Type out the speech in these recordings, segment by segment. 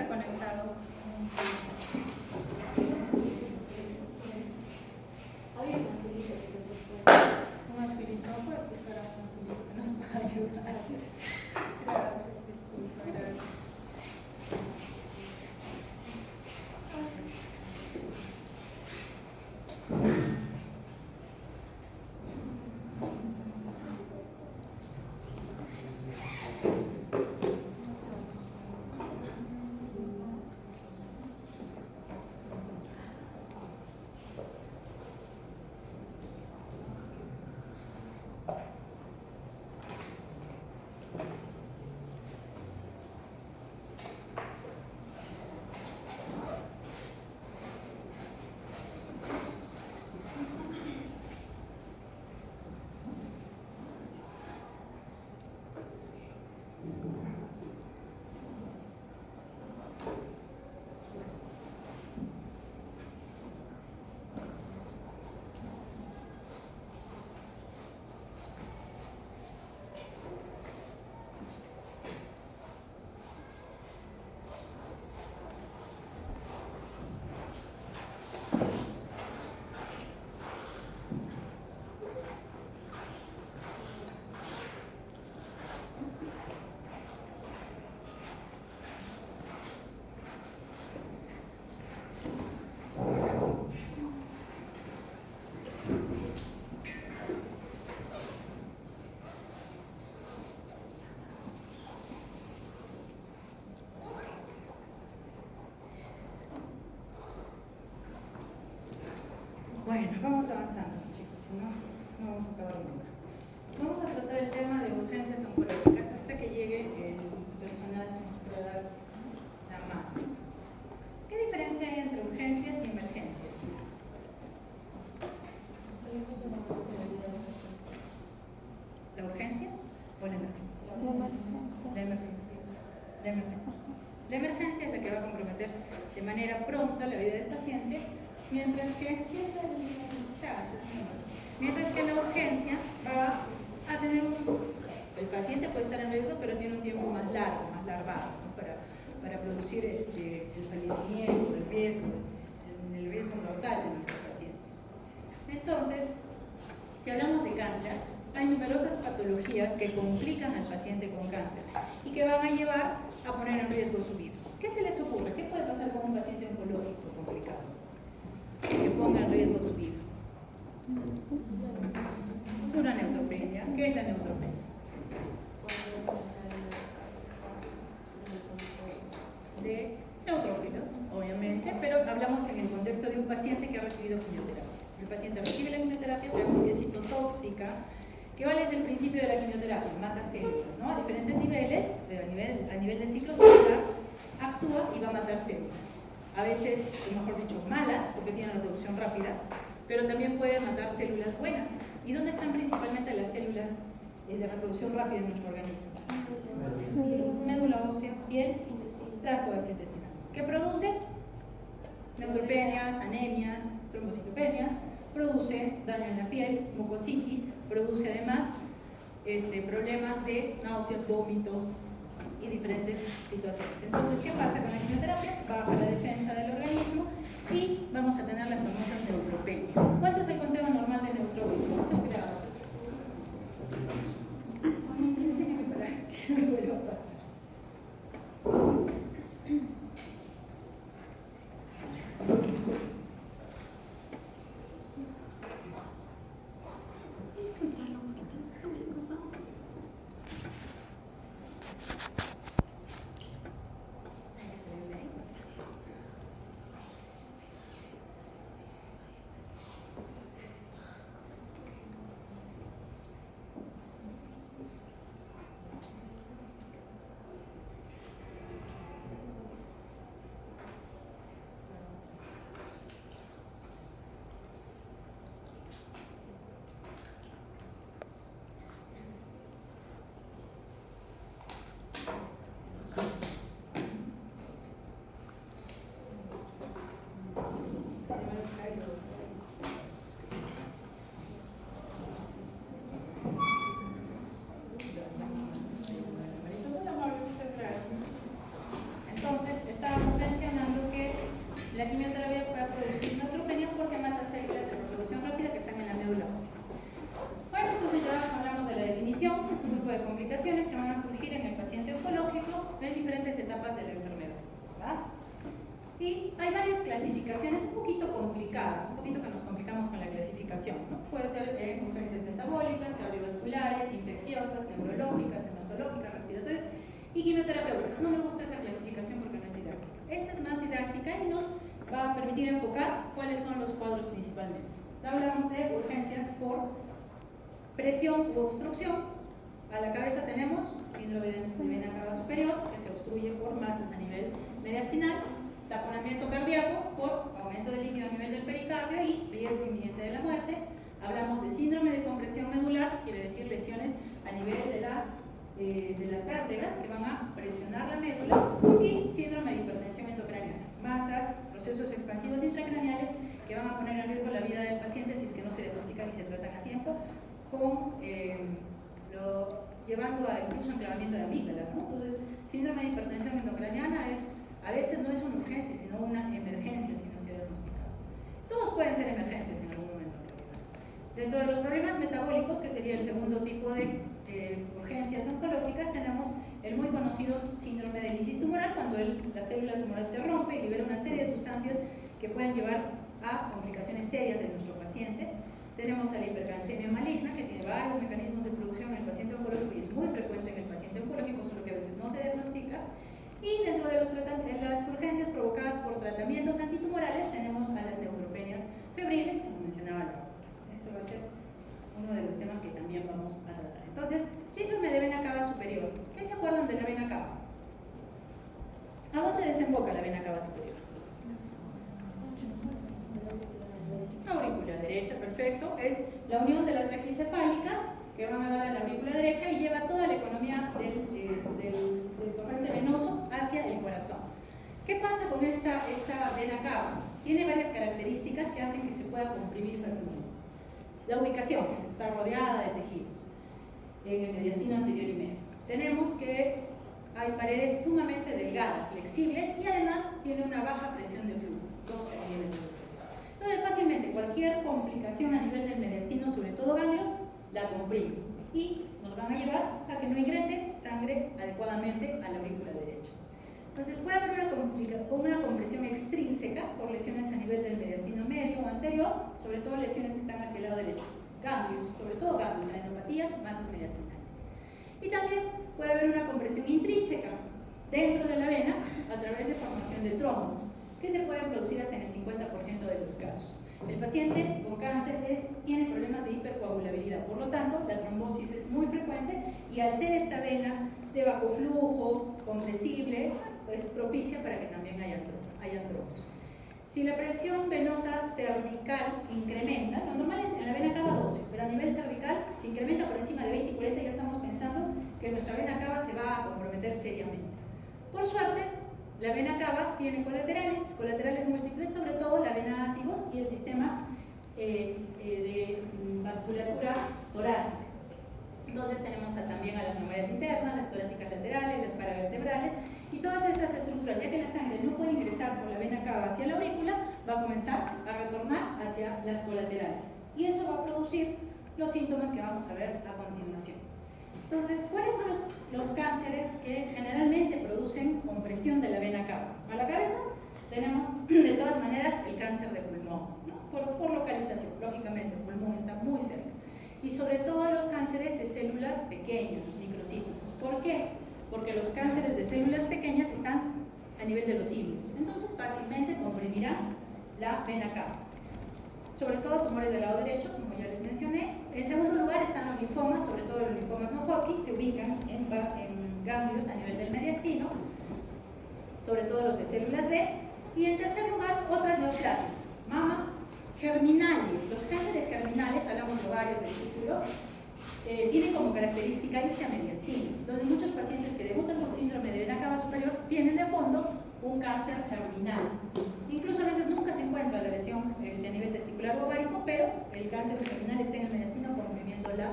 está conectado. Un azulito, no puedes buscar a un azulito que nos pueda ayudar. Gracias, disculpa, gracias. Bueno, vamos avanzando, chicos, si no, no vamos a acabar nunca. Vamos a tratar el tema de urgencias oncológicas hasta que llegue el personal que nos pueda dar la mano. ¿Qué diferencia hay entre urgencias y emergencias? ¿La urgencia o la emergencia? La emergencia. La emergencia. La emergencia es la que va a comprometer de manera pronta la vida del paciente, mientras que la urgencia va a tener el paciente puede estar en riesgo, pero tiene un tiempo más largo, más larvado, ¿no? para producir el fallecimiento, el riesgo mortal de nuestro paciente. Entonces, si hablamos de cáncer, hay numerosas patologías que complican al paciente con cáncer y que van a llevar a poner en riesgo su vida. ¿Qué se les ocurre? ¿Qué puede pasar con un paciente oncológico complicado que ponga en riesgo su vida? Una neutropenia. ¿Qué es la neutropenia? De neutrófilos, obviamente, pero hablamos en el contexto de un paciente que ha recibido quimioterapia. El paciente recibe la quimioterapia, trae una citotóxica, que vale es el principio de la quimioterapia, mata células, ¿no? A diferentes niveles, pero a nivel del ciclo celular, actúa y va a matar células. A veces, mejor dicho, malas, porque tienen una reproducción rápida, pero también puede matar células buenas. ¿Y dónde están principalmente las células de reproducción rápida en nuestro organismo? Médula ósea, piel, tracto gastrointestinal. ¿Qué produce? Neutropenias, anemias, trombocitopenias, produce daño en la piel, mucositis, produce además problemas de náuseas, vómitos y diferentes situaciones. Entonces, ¿qué pasa con la quimioterapia? Baja la defensa del organismo y vamos a tener las famosas neutropenias. ¿Cuánto es el conteo normal de neutrófilos? Muchas gracias. ¿Qué me vuelva a pasar? La quimioterapia va a producir neutropenia porque mata células de reproducción rápida que están en la médula ósea. Bueno, entonces ya hablamos de la definición. Es un grupo de complicaciones que van a surgir en el paciente oncológico en diferentes etapas de la enfermedad, ¿verdad? Y hay varias clasificaciones un poquito complicadas, un poquito que nos complicamos con la clasificación, ¿no? Puede ser urgencias metabólicas, cardiovasculares, infecciosas, neurológicas, hematológicas, respiratorias y quimioterapéuticas. No me gusta esa clasificación porque no es didáctica. Esta es más didáctica y nos va a permitir enfocar cuáles son los cuadros principalmente. Hablamos de urgencias por presión u obstrucción. A la cabeza tenemos síndrome de vena cava superior, que se obstruye por masas a nivel mediastinal, taponamiento cardíaco por aumento de líquido a nivel del pericardio y riesgo inminente de la muerte. Hablamos de síndrome de compresión medular, quiere decir lesiones a nivel de las vértebras que van a presionar la médula, y síndrome de hipertensión endocraniana, masas, procesos expansivos intracraneales que van a poner en riesgo la vida del paciente si es que no se diagnostican y se tratan a tiempo, llevando a incluso enclavamiento de amígdalas, ¿no? Entonces, síndrome de hipertensión endocraniana a veces no es una urgencia, sino una emergencia si no se ha diagnosticado. Todos pueden ser emergencias en algún momento. Dentro de los problemas metabólicos, que sería el segundo tipo de urgencias oncológicas, tenemos el muy conocido síndrome de lisis tumoral, cuando la célula tumoral se rompe y libera una serie de sustancias que pueden llevar a complicaciones serias de nuestro paciente. Tenemos a la hipercalcemia maligna, que tiene varios mecanismos de producción en el paciente oncológico y es muy frecuente en el paciente oncológico, solo que a veces no se diagnostica. Y dentro de las urgencias provocadas por tratamientos antitumorales tenemos a las neutropenias febriles, como mencionaba la doctora. Eso va a ser uno de los temas que también vamos a tratar. Entonces, síndrome de vena cava superior. ¿Qué se acuerdan de la vena cava? ¿A dónde desemboca la vena cava superior? Aurícula derecha, perfecto. Es la unión de las brachicefálicas que van a dar a la aurícula derecha y lleva toda la economía del torrente venoso hacia el corazón. ¿Qué pasa con esta vena cava? Tiene varias características que hacen que se pueda comprimir fácilmente. La ubicación, está rodeada de tejidos en el mediastino anterior y medio. Tenemos que hay paredes sumamente delgadas, flexibles, y además tiene una baja presión de flujo, 12 niveles de presión. Entonces, fácilmente cualquier complicación a nivel del mediastino, sobre todo ganglios, la comprime y nos van a llevar a que no ingrese sangre adecuadamente a la aurícula derecha. Entonces puede haber una compresión extrínseca por lesiones a nivel del mediastino medio o anterior, sobre todo lesiones que están hacia el lado derecho, ganglios, sobre todo ganglios, adenopatías, masas mediastinales. Y también puede haber una compresión intrínseca dentro de la vena a través de formación de trombos, que se pueden producir hasta en el 50% de los casos. El paciente con cáncer tiene problemas de hipercoagulabilidad, por lo tanto la trombosis es muy frecuente, y al ser esta vena de bajo flujo, compresible, es propicia para que también haya trombos. Si la presión venosa cervical incrementa, lo normal es en la vena cava 12, pero a nivel cervical, si incrementa por encima de 20 y 40, ya estamos pensando que nuestra vena cava se va a comprometer seriamente. Por suerte, la vena cava tiene colaterales múltiples, sobre todo la vena ácigos y el sistema de vasculatura torácica. Entonces tenemos también a las memorias internas, las torácicas laterales, las paravertebrales, y todas estas estructuras, ya que la sangre no puede ingresar por la vena cava hacia la aurícula, va a comenzar a retornar hacia las colaterales. Y eso va a producir los síntomas que vamos a ver a continuación. Entonces, ¿cuáles son los cánceres que generalmente producen compresión de la vena cava? A la cabeza tenemos, de todas maneras, el cáncer de pulmón, ¿no? por localización. Lógicamente, el pulmón está muy cerca. Y sobre todo los cánceres de células pequeñas, los microcíticos. ¿Por qué? Porque los cánceres de células pequeñas están a nivel de los cilios. Entonces, fácilmente comprimirán la vena cava. Sobre todo tumores del lado derecho, como ya les mencioné. En segundo lugar están los linfomas, sobre todo los linfomas no Hodgkin, se ubican en ganglios a nivel del mediastino, sobre todo los de células B. Y en tercer lugar, otras neoplasias, mama, germinales. Los cánceres germinales, hablamos de ovario, testículo, tienen como característica irse a mediastino, donde muchos pacientes que debutan con síndrome de vena cava superior tienen de fondo un cáncer germinal. Incluso a veces nunca se encuentra la lesión a nivel testicular o ovárico, pero el cáncer germinal está en el mediastino comprimiendo la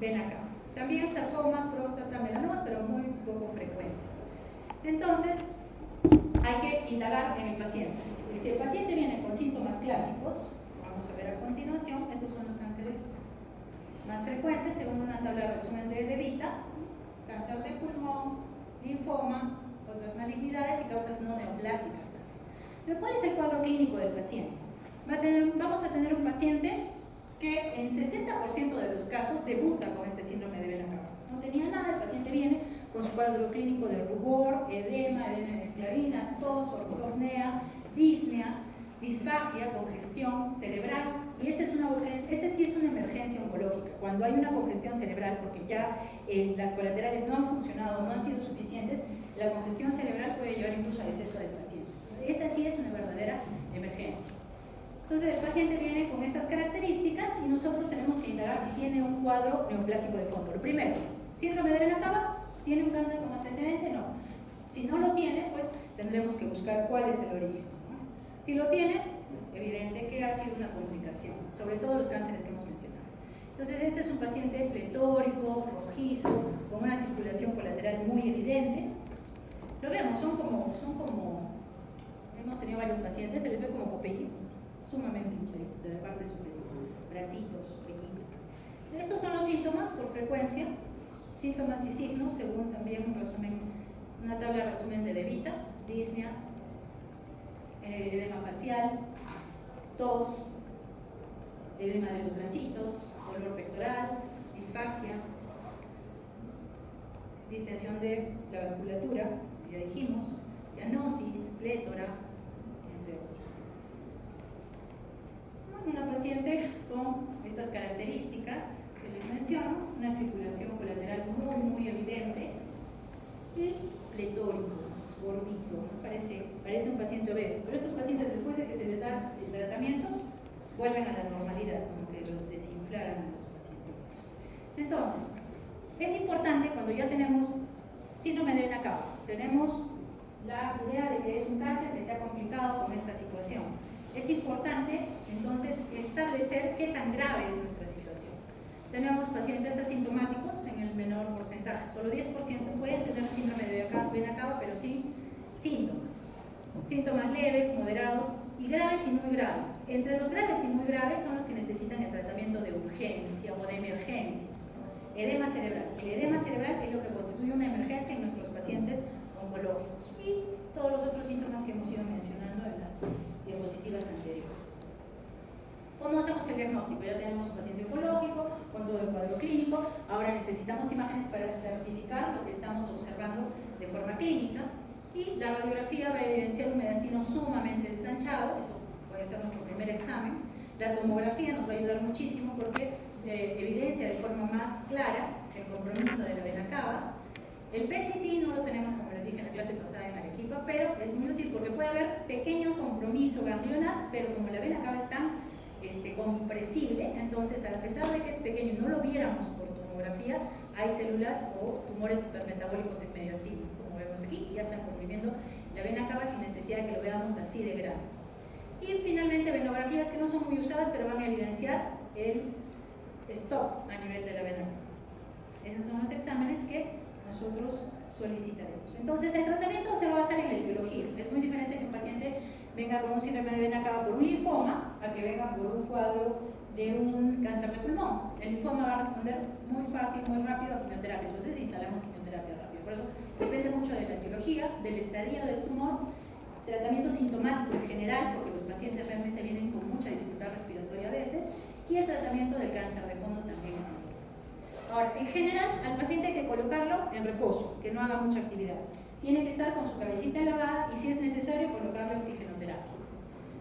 vena cava. También sarcomas, próstata, melanoma, pero muy poco frecuente. Entonces, hay que indagar en el paciente. Si el paciente viene con síntomas clásicos, vamos a ver a continuación, estos son los cánceres más frecuentes según una tabla de resumen de Vita: cáncer de pulmón, linfoma, otras malignidades y causas no neoplásicas también. Pero ¿cuál es el cuadro clínico del paciente? Vamos a tener un paciente que en 60% de los casos debuta con este síndrome de vena cava. No tenía nada, el paciente viene con su cuadro clínico de rubor, edema de esclavina, tos, ortorrea, disnea, disfagia, congestión cerebral, y esta sí es una emergencia oncológica, cuando hay una congestión cerebral, porque ya las colaterales no han funcionado, no han sido suficientes, la congestión cerebral puede llevar incluso al deceso del paciente. Esa sí es una verdadera emergencia. Entonces el paciente viene con estas características y nosotros tenemos que indagar si tiene un cuadro neoplásico de fondo. Lo primero, síndrome de vena cava, ¿tiene un cáncer como antecedente? No. Si no lo tiene, pues tendremos que buscar cuál es el origen, ¿no? Si lo tiene, pues evidente que ha sido una complicación, sobre todo los cánceres que hemos mencionado. Entonces este es un paciente pletórico, rojizo, con una circulación colateral muy evidente. Lo vemos, son como hemos tenido varios pacientes, se les ve como Popeye, sumamente hinchaditos de la parte superior, bracitos, pellitos. Estos son los síntomas por frecuencia, síntomas y signos, según también un resumen, una tabla de resumen de Vita: disnea, edema facial, tos, edema de los bracitos, dolor pectoral, disfagia, distensión de la vasculatura, ya dijimos, cianosis, plétora, entre otros. Una paciente con estas características que les menciono, una circulación colateral muy evidente y pletórico, gordito, parece un paciente obeso, pero estos pacientes, después de que se les da el tratamiento, vuelven a la normalidad, como que los desinflaran a los pacientes. Entonces, es importante cuando ya tenemos síndrome de vena cava, tenemos la idea de que es un cáncer que se ha complicado con esta situación. Es importante entonces establecer qué tan grave es nuestra situación. Tenemos pacientes asintomáticos en el menor porcentaje, solo 10% pueden tener síndrome de vena cava, pero sí síntomas leves, moderados y graves y muy graves. Entre los graves y muy graves son los que necesitan el tratamiento de urgencia o de emergencia. Edema cerebral. El edema cerebral es lo que constituye una emergencia en nuestros pacientes oncológicos, y todos los otros síntomas que hemos ido mencionando en las diapositivas anteriores. ¿Cómo hacemos el diagnóstico? Ya tenemos un paciente oncológico con todo el cuadro clínico, ahora necesitamos imágenes para certificar lo que estamos observando de forma clínica, y la radiografía va a evidenciar un mediastino sumamente ensanchado, eso puede ser nuestro primer examen. La tomografía nos va a ayudar muchísimo porque evidencia de forma más clara el compromiso de la vena cava. El PET-CT no lo tenemos, como les dije en la clase pasada en Arequipa, pero es muy útil porque puede haber pequeño compromiso ganglionar, pero como la vena cava es tan compresible, entonces a pesar de que es pequeño y no lo viéramos por tomografía, hay células o tumores hipermetabólicos en mediastino, como vemos aquí, y ya están comprimiendo la vena cava sin necesidad de que lo veamos así de grande. Y finalmente venografías que no son muy usadas, pero van a evidenciar el stop a nivel de la vena cava. Esos son los exámenes que nosotros solicitaremos. Entonces el tratamiento se va a basar en la etiología. Es muy diferente que un paciente venga con un síndrome de vena cava por un linfoma a que venga por un cuadro de un cáncer de pulmón. El linfoma va a responder muy fácil, muy rápido a quimioterapia, entonces instalamos quimioterapia rápida. Por eso depende mucho de la etiología, del estadio del tumor, tratamiento sintomático en general, porque los pacientes realmente vienen con mucha dificultad respiratoria a veces, y el tratamiento del cáncer de fondo también es importante. Ahora, en general, al paciente hay que colocarlo en reposo, que no haga mucha actividad. Tiene que estar con su cabecita lavada y, si es necesario, colocarle oxigenoterapia.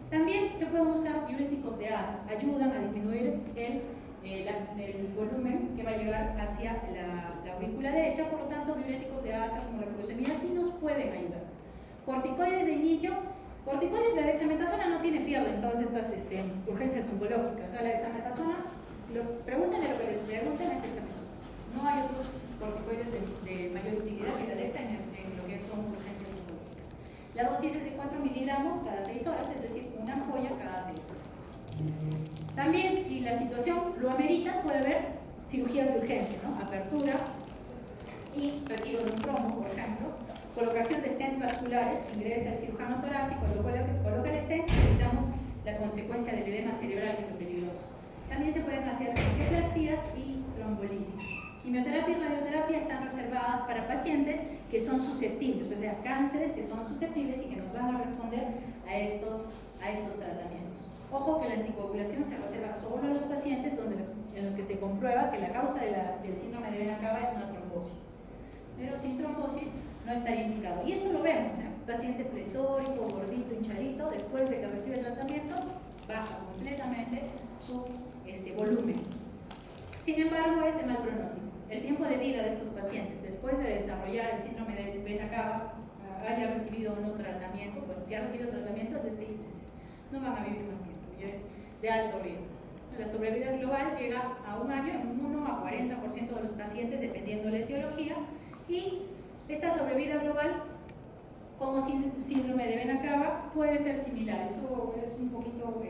También se pueden usar diuréticos de asa, ayudan a disminuir el volumen que va a llegar hacia la aurícula derecha, por lo tanto, diuréticos de asa como la furosemida sí nos pueden ayudar. Corticoides de inicio, la dexametasona no tiene pierde en todas estas urgencias oncológicas. O sea, la dexametasona, pregúntenle lo que les pregunten, es dexametasona. No hay otros corticoides de mayor utilidad que la dexa en lo que son urgencias oncológicas. La dosis es de 4 miligramos cada 6 horas, es decir, una ampolla cada 6 horas. También, si la situación lo amerita, puede haber cirugías de urgencia, ¿no? Apertura y retiro de un trombo, por ejemplo, colocación de stents vasculares, ingresa el cirujano torácico, coloca el stent y evitamos la consecuencia del edema cerebral, que es lo peligroso. También se pueden hacer angioplastías y trombolisis. Quimioterapia y radioterapia están reservadas para pacientes que son susceptibles, o sea, cánceres que son susceptibles y que nos van a responder a estos tratamientos. Ojo que la anticoagulación se reserva solo a los pacientes en los que se comprueba que la causa del síndrome de vena cava es una trombosis. Pero sin trombosis no estaría indicado. Y esto lo vemos, ¿eh? Paciente pletórico, gordito, hinchadito, después de que recibe el tratamiento, baja completamente su volumen. Sin embargo, es de mal pronóstico. El tiempo de vida de estos pacientes, después de desarrollar el síndrome de vena cava, haya recibido o no tratamiento, bueno, si ha recibido tratamiento es de 6 meses. No van a vivir más tiempo, ya es de alto riesgo. La sobrevida global llega a 1 año en 1 a 40% de los pacientes, dependiendo de la etiología, y esta sobrevida global como síndrome de vena cava puede ser similar. Eso es un poquito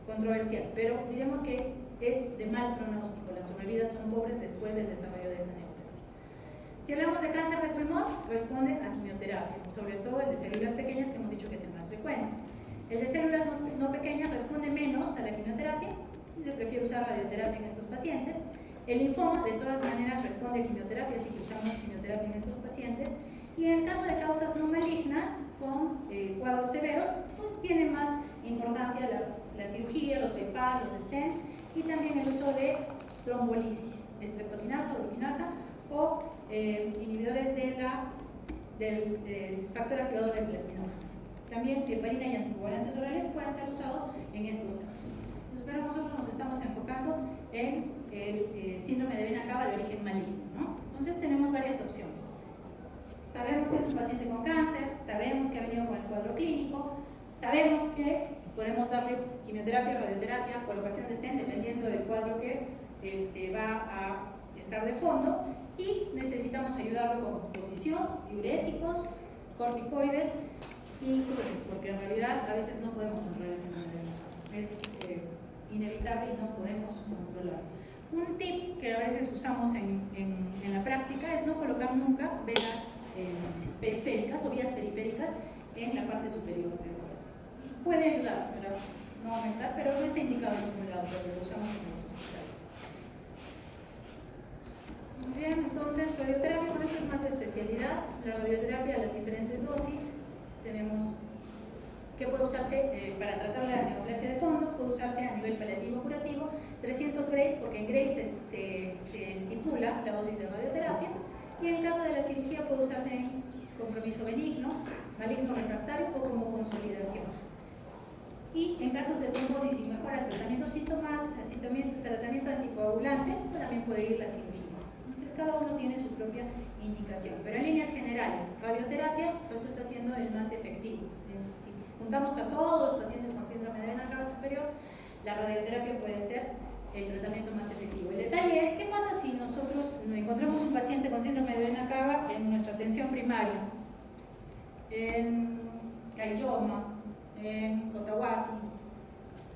controversial, pero diremos que es de mal pronóstico. Las sobrevidas son pobres después del desarrollo de esta neoplasia. Si hablamos de cáncer de pulmón, responde a quimioterapia, sobre todo el de células pequeñas, que hemos dicho que es el más frecuente. El de células no pequeñas responde menos a la quimioterapia. Yo prefiero usar radioterapia en estos pacientes. El linfoma, de todas maneras, responde a quimioterapia, así que usamos quimioterapia en estos pacientes. Y en el caso de causas no malignas, con cuadros severos, pues tiene más importancia la cirugía, los bypass, los stents, y también el uso de trombolisis, estreptoquinasa o uroquinasa, o inhibidores del factor activador del plasminógeno. También heparina y anticoagulantes orales pueden ser usados en estos casos. Entonces, pero nosotros nos estamos enfocando en el síndrome de vena cava de origen maligno, ¿no? Entonces tenemos varias opciones. Sabemos que es un paciente con cáncer, sabemos que ha venido con el cuadro clínico, sabemos que podemos darle quimioterapia, radioterapia, colocación de stent, dependiendo del cuadro que va a estar de fondo, y necesitamos ayudarlo con posición, diuréticos, corticoides y cruces, porque en realidad a veces no podemos controlar ese síndrome. Es inevitable y no podemos controlarlo. Un tip que a veces usamos en la práctica es no colocar nunca venas periféricas o vías periféricas en la parte superior del cuerpo. Puede ayudar para no aumentar, pero no está indicado en ningún lado, pero lo usamos en los hospitales. Muy bien, entonces radioterapia, por esto es más de especialidad. La radioterapia a las diferentes dosis. Tenemos que puede usarse para tratar la neoplasia de fondo, puede usarse a nivel paliativo curativo, 300 Grays, porque en Grays se estipula la dosis de radioterapia, y en el caso de la cirugía puede usarse en compromiso benigno, maligno refractario o como consolidación. Y en casos de trombosis y mejora el tratamiento sintomático, tratamiento anticoagulante, también puede ir la cirugía. Entonces cada uno tiene su propia indicación, pero en líneas generales, radioterapia resulta siendo el más efectivo. Si juntamos a todos los pacientes con síndrome de vena cava superior, la radioterapia puede ser el tratamiento más efectivo. El detalle es, ¿qué pasa si nosotros encontramos un paciente con síndrome de vena cava en nuestra atención primaria? En Caylloma, en Cotahuasi,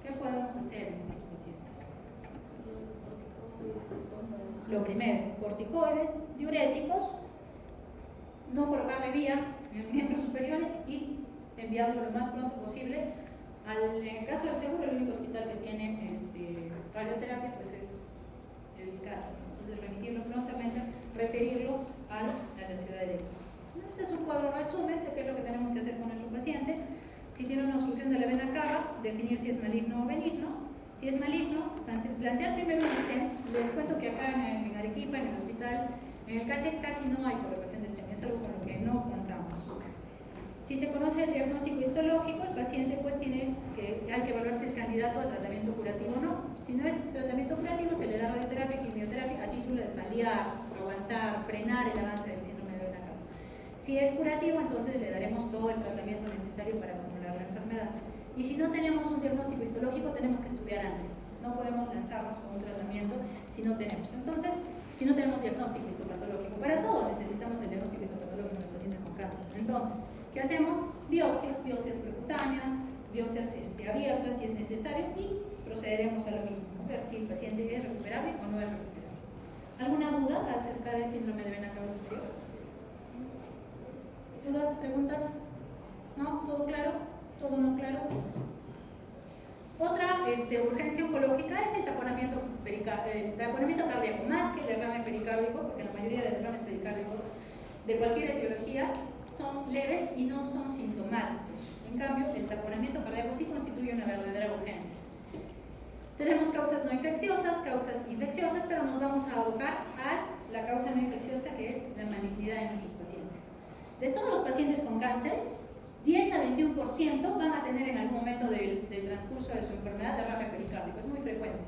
¿qué podemos hacer en estos pacientes? Lo primero, corticoides, diuréticos, no colocarle vía en miembros superiores y enviarlo lo más pronto posible. En el caso del seguro, el único hospital que tiene radioterapia pues es el CASA. Entonces remitirlo prontamente, referirlo a la ciudad de Lima. Este es un cuadro resumen de qué es lo que tenemos que hacer con nuestro paciente. Si tiene una obstrucción de la vena cava, definir si es maligno o benigno. Si es maligno, plantear primero un stent. Les cuento que acá en Arequipa, en el hospital, en el CASE casi no hay colocación de stent, es algo con lo que no contamos. Si se conoce el diagnóstico histológico, el paciente pues hay que evaluar si es candidato a tratamiento curativo o no. Si no es tratamiento curativo, se le da radioterapia y quimioterapia a título de paliar, aguantar, frenar el avance del síndrome de vena cava. Si es curativo, entonces le daremos todo el tratamiento necesario para controlar la enfermedad. Y si no tenemos un diagnóstico histológico, tenemos que estudiar antes. No podemos lanzarnos con un tratamiento si no tenemos. Entonces, si no tenemos diagnóstico histopatológico, para todo necesitamos el diagnóstico histopatológico en el paciente con cáncer. Entonces, ¿qué hacemos? Biopsias percutáneas, biopsias abiertas si es necesario, y procederemos a lo mismo, ¿no? Ver si el paciente es recuperable o no es recuperable. ¿Alguna duda acerca del síndrome de vena cava superior? ¿Dudas, preguntas? ¿No? ¿Todo claro? ¿Todo no claro? Otra urgencia oncológica es el taponamiento cardíaco, más que el derrame pericárdico, porque la mayoría de derrames pericárdicos de cualquier etiología son leves y no son sintomáticos. En cambio, el taponamiento cardíaco sí constituye una verdadera urgencia. Tenemos causas no infecciosas, causas infecciosas, pero nos vamos a abocar a la causa no infecciosa, que es la malignidad de nuestros pacientes. De todos los pacientes con cánceres, 10 a 21% van a tener en algún momento del transcurso de su enfermedad derrame pericárdico, es muy frecuente.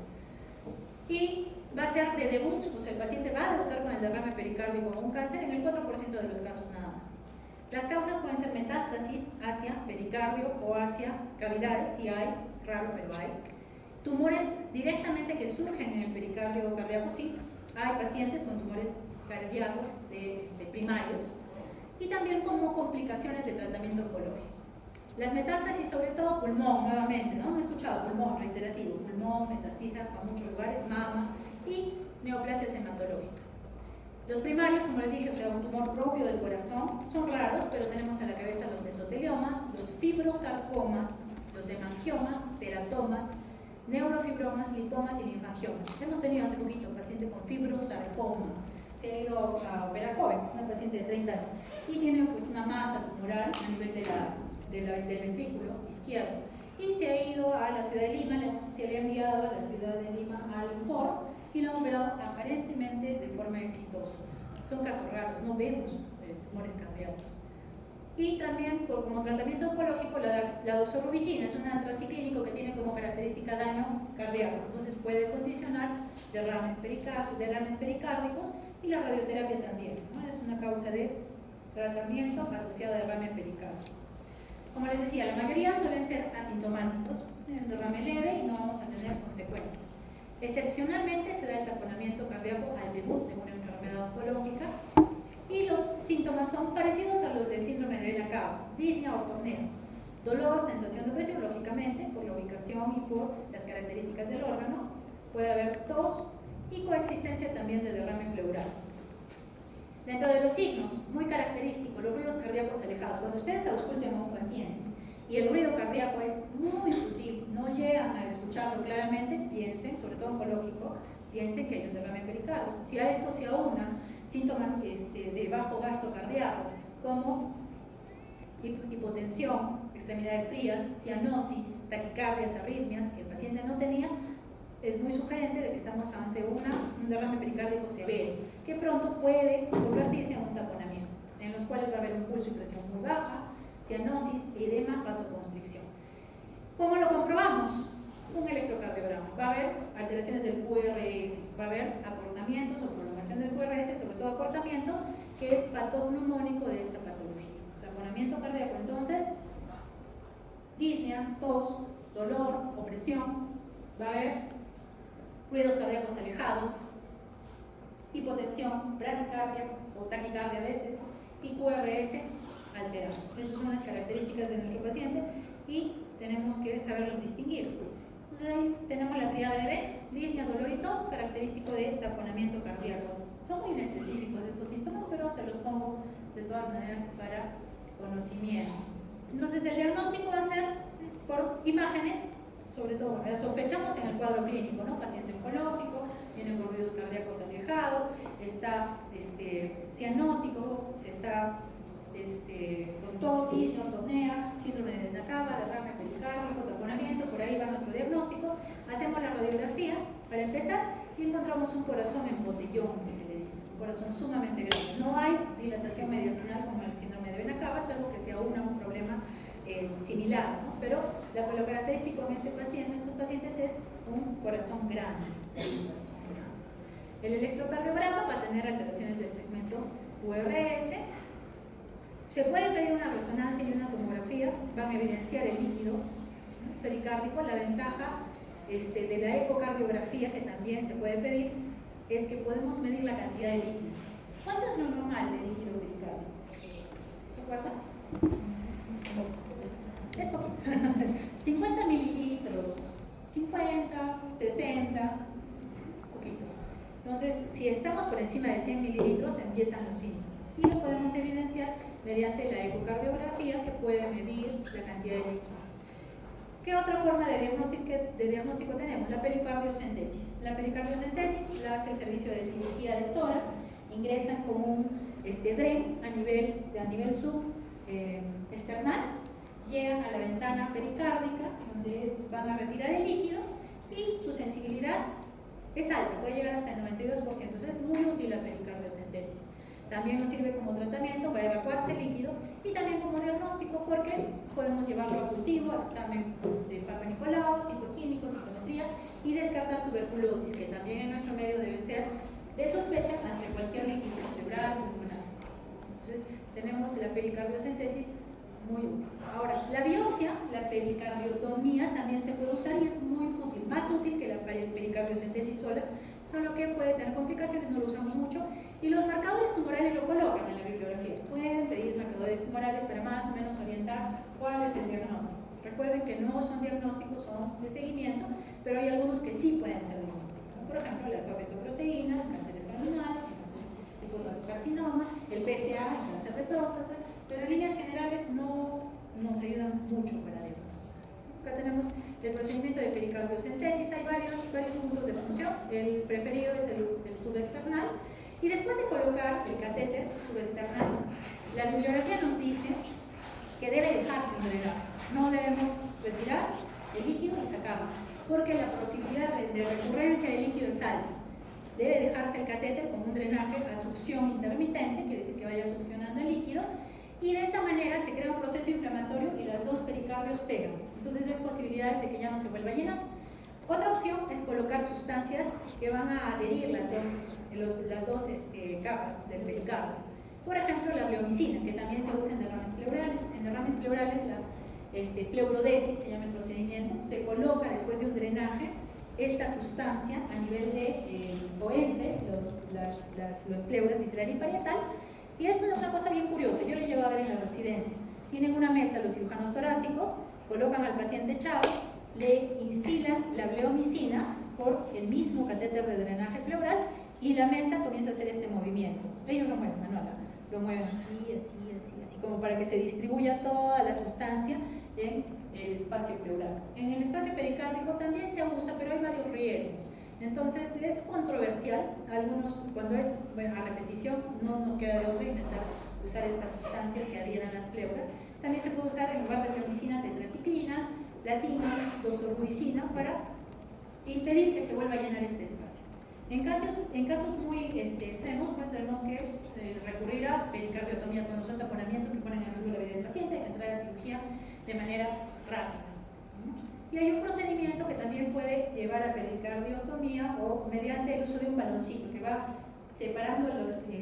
Y va a ser de debut, o sea, el paciente va a debutar con el derrame pericárdico o un cáncer en el 4% de los casos nada más. Las causas pueden ser metástasis hacia pericardio o hacia cavidades, si hay, raro pero hay. Tumores directamente que surgen en el pericardio cardíaco, sí, hay pacientes con tumores cardíacos primarios, y también como complicaciones de tratamiento oncológico. Las metástasis, sobre todo pulmón, nuevamente, ¿no? No he escuchado pulmón, reiterativo, pulmón, metastiza a muchos lugares, mama y neoplasias hematológicas. Los primarios, como les dije, o sea, un tumor propio del corazón, son raros, pero tenemos a la cabeza los mesoteliomas, los fibrosarcomas, los hemangiomas, teratomas, neurofibromas, lipomas y linfangiomas. Hemos tenido hace poquito un paciente con fibrosarcoma, se ha ido a operar joven, una paciente de 30 años, y tiene pues una masa tumoral a nivel del ventrículo izquierdo. Y se ha ido a la ciudad de Lima, se le ha enviado a la ciudad de Lima al INJOR y lo han operado aparentemente de forma exitosa. Son casos raros, no vemos tumores cardíacos. Y también, como tratamiento oncológico, la doxorubicina es un antraciclínico que tiene como característica daño cardíaco, entonces puede condicionar derrames pericárdicos, y la radioterapia también, ¿no? Es una causa de tratamiento asociado a derrame pericárdico. Como les decía, la mayoría suelen ser asintomáticos, un derrame leve y no vamos a tener consecuencias. Excepcionalmente se da el taponamiento cardíaco al debut de una enfermedad oncológica y los síntomas son parecidos a los del síndrome de Vena-Cava, disnea, ortopnea, dolor, sensación de opresión, lógicamente, por la ubicación y por las características del órgano, puede haber tos y coexistencia también de derrame pleural. Dentro de los signos, muy característico, los ruidos cardíacos alejados. Cuando ustedes ausculten a un paciente y el ruido cardíaco es muy sutil, no llegan a escucharlo claramente, piensen, sobre todo oncológico, piensen que hay un derrame pericárdico. Si a esto se aúna síntomas de bajo gasto cardíaco, como hipotensión, extremidades frías, cianosis, taquicardias, arritmias, que el paciente no tenía, es muy sugerente de que estamos ante un derrame pericárdico severo, que pronto puede convertirse en un taponamiento, en los cuales va a haber un pulso y presión muy baja, cianosis, edema, vasoconstricción. ¿Cómo lo comprobamos? Un electrocardiograma. Va a haber alteraciones del QRS, va a haber acortamientos o prolongación del QRS, sobre todo acortamientos, que es patognomónico de esta patología. Taponamiento cardíaco, entonces, disnea, tos, dolor, opresión, va a haber ruidos cardíacos alejados, hipotensión, bradicardia o taquicardia a veces, y QRS alterado. Esas son las características de nuestro paciente y tenemos que saberlos distinguir. Entonces ahí tenemos la tríada de Beck, disnea, dolor y tos, característico de taponamiento cardíaco. Son muy inespecíficos estos síntomas, pero se los pongo de todas maneras para conocimiento. Entonces el diagnóstico va a ser por imágenes, sobre todo sospechamos en el cuadro clínico, ¿no? Paciente oncológico, viene con ruidos cardíacos alejados, está cianótico, está con tos, disnea, ortopnea, síndrome de Vena-Cava, derrame pericárdico, taponamiento, por ahí va nuestro diagnóstico. Hacemos la radiografía para empezar y encontramos un corazón en botellón, que se le dice, un corazón sumamente grande. No hay dilatación mediastinal como en el síndrome de Vena-Cava, salvo que se aúna un problema similar, ¿no? Pero lo característico en estos pacientes es un corazón grande. El electrocardiograma va a tener alteraciones del segmento QRS. Se puede pedir una resonancia y una tomografía, van a evidenciar el líquido, ¿no?, pericárdico. La ventaja de la ecocardiografía, que también se puede pedir, es que podemos medir la cantidad de líquido. ¿Cuánto es lo normal de líquido pericárdico? ¿Se acuerdan? Es poquito. 50 mililitros, 50, 60, poquito. Entonces, si estamos por encima de 100 mililitros, empiezan los síntomas. y lo podemos evidenciar mediante la ecocardiografía, que puede medir la cantidad de líquido. ¿Qué otra forma de diagnóstico tenemos? La pericardiocentesis. La pericardiocentesis la hace el servicio de cirugía de tórax, ingresan con un DREN a nivel subesternal, llegan a la ventana pericárdica, donde van a retirar el líquido, y su sensibilidad es alta, puede llegar hasta el 92%, entonces es muy útil la pericardiocentesis. También nos sirve como tratamiento para evacuarse el líquido y también como diagnóstico, porque podemos llevarlo a cultivo, a examen de Papa Nicolau, citoquímicos, citometría, y descartar tuberculosis, que también en nuestro medio debe ser de sospecha ante cualquier líquido pleural o pulmonar. Entonces tenemos la pericardiocentesis muy útil. Ahora, la biopsia, la pericardiotomía también se puede usar y es muy útil, más útil que la pericardiocentesis sola, solo que puede tener complicaciones, no lo usamos mucho, y los marcadores tumorales lo colocan en la bibliografía. Pueden pedir marcadores tumorales para más o menos orientar cuál es el diagnóstico. Recuerden que no son diagnósticos, son de seguimiento, pero hay algunos que sí pueden ser diagnósticos, ¿no? Por ejemplo, la alfa-fetoproteína, el cáncer de terminales, el colocarcinoma, el PSA, el cáncer de próstata, pero en líneas generales no nos ayudan mucho para diagnóstico. Acá tenemos el procedimiento de pericardiocentesis, hay varios puntos de función. El preferido es el subesternal, y después de colocar el catéter subesternal, la bibliografía nos dice que debe dejarse un drenaje, no debemos retirar el líquido y sacarlo, porque la posibilidad de recurrencia del líquido es alta. Debe dejarse el catéter con un drenaje a succión intermitente, quiere decir que vaya succionando el líquido, y de esta manera se crea un proceso inflamatorio y las dos pericardios pegan. Entonces hay posibilidades de que ya no se vuelva a llenar. Otra opción es colocar sustancias que van a adherir las dos capas del pericardio. Por ejemplo, la bleomicina, que también se usa en derrames pleurales. En derrames pleurales la pleurodesis, se llama el procedimiento, se coloca después de un drenaje esta sustancia a nivel de o entre los pleuras visceral y parietal. Y esto es una cosa bien curiosa, yo lo llevo a ver en la residencia. Tienen una mesa los cirujanos torácicos, colocan al paciente echado, le instilan la bleomicina por el mismo catéter de drenaje pleural y la mesa comienza a hacer este movimiento. Ellos lo mueven, Manuela, lo mueven así, como para que se distribuya toda la sustancia en el espacio pleural. En el espacio pericárdico también se usa, pero hay varios riesgos. Entonces es controversial, algunos cuando es a repetición no nos queda de otra intentar usar estas sustancias que adhieran las pleuras. También se puede usar en lugar de bleomicina tetraciclinas, latinos, doxorubicina para impedir que se vuelva a llenar este espacio. En casos muy extremos, pues, tenemos que recurrir a pericardiotomías cuando son taponamientos que ponen en riesgo la vida del paciente, hay que entrar a cirugía de manera rápida. Y hay un procedimiento que también puede llevar a pericardiotomía o mediante el uso de un baloncito que va separando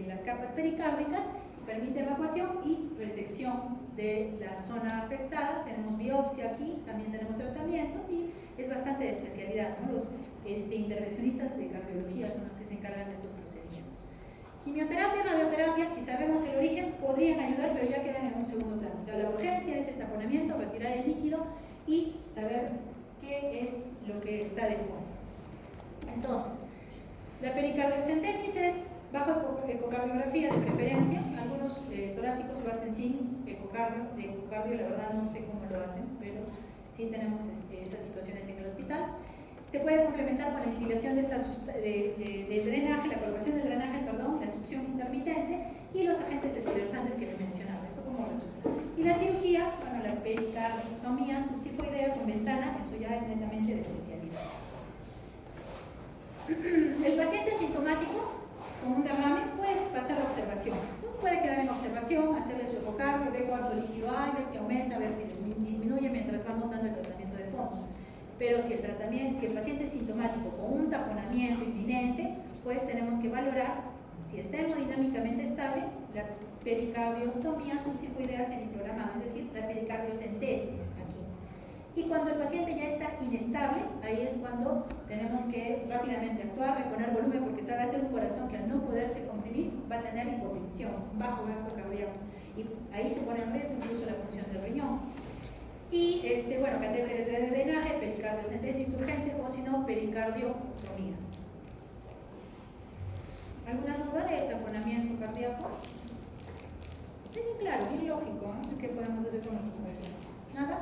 las capas pericárdicas, permite evacuación y resección de la zona afectada. Tenemos biopsia aquí, también tenemos tratamiento y es bastante de especialidad, ¿no? Los intervencionistas de cardiología son los que se encargan de estos procedimientos. Quimioterapia y radioterapia, si sabemos el origen, podrían ayudar, pero ya quedan en un segundo plano. O sea, la urgencia es el taponamiento, retirar el líquido y saber qué es lo que está de fondo. Entonces, la pericardiocentesis es bajo ecocardiografía de preferencia. Algunos torácicos lo hacen sin ecocardio, de ecocardio la verdad no sé cómo lo hacen, pero sí tenemos estas situaciones en el hospital. Se puede complementar con la instilación de del drenaje, la colocación del drenaje, perdón, la succión intermitente y los agentes esclerosante que le mencionaba. Esto como resulta. Y la cirugía, bueno, la pericardiotomía subsifoidea con ventana, eso ya es netamente de especialidad. El paciente asintomático con un derrame puede pasar la observación. Puede quedar en observación, hacerle su ecocardio, ver cuánto líquido hay, ver si aumenta, ver si disminuye mientras vamos dando el tratamiento de fondo. Pero si el paciente es sintomático con un taponamiento inminente, pues tenemos que valorar si está hemodinámicamente estable la pericardiotomía subsifoidea semiprogramada, es decir, la pericardiocentesis aquí. Y cuando el paciente ya está inestable, ahí es cuando tenemos que rápidamente actuar, reponer volumen, porque se va a hacer un corazón que al no poderse comprimir va a tener hipotensión, bajo gasto cardíaco, y ahí se pone en riesgo incluso la función del riñón. Y bueno, catéteres de drenaje, pericardiocentesis urgente o si no, pericardiotomías. ¿Alguna duda de taponamiento cardíaco? Sí, claro, bien lógico, ¿no? ¿Qué podemos hacer con nuestra población? ¿Nada?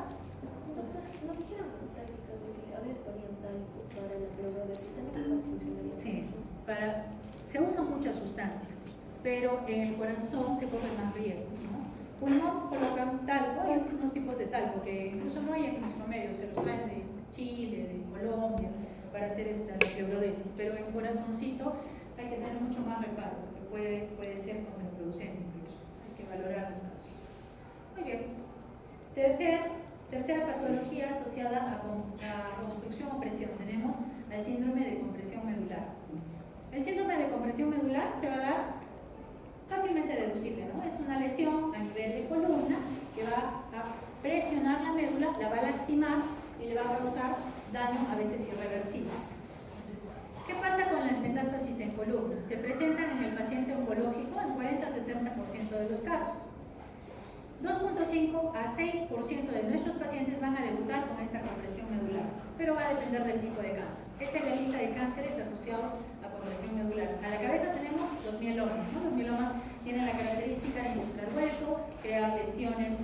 Doctor, nos dijeron prácticas de que a veces ponían talco para la fibrosis, también funcionaría. Sí, se usan muchas sustancias, pero en el corazón se corren más riesgos, ¿no? Pulmón colocan talco, hay unos tipos de talco que incluso no hay en nuestro medio, se los traen de Chile, de Colombia, para hacer esta fibrosis, pero en corazoncito hay que tener mucho más reparo, porque puede ser contraproducente incluso, hay que valorar los casos. Muy bien. Tercera patología asociada a obstrucción o presión, tenemos el síndrome de compresión medular. El síndrome de compresión medular se va a dar fácilmente deducible, ¿no? Es una lesión a nivel de columna que va a presionar la médula, la va a lastimar y le va a causar daño a veces irreversible. Entonces, ¿qué pasa con las metástasis en columna? Se presentan en el paciente oncológico en 40-60% de los casos. 2.5 a 6% de nuestros pacientes van a debutar con esta compresión medular, pero va a depender del tipo de cáncer. Esta es la lista de cánceres asociados a compresión medular. A la cabeza tenemos los mielomas, ¿no? Los mielomas tienen la característica de infiltrar hueso, crear lesiones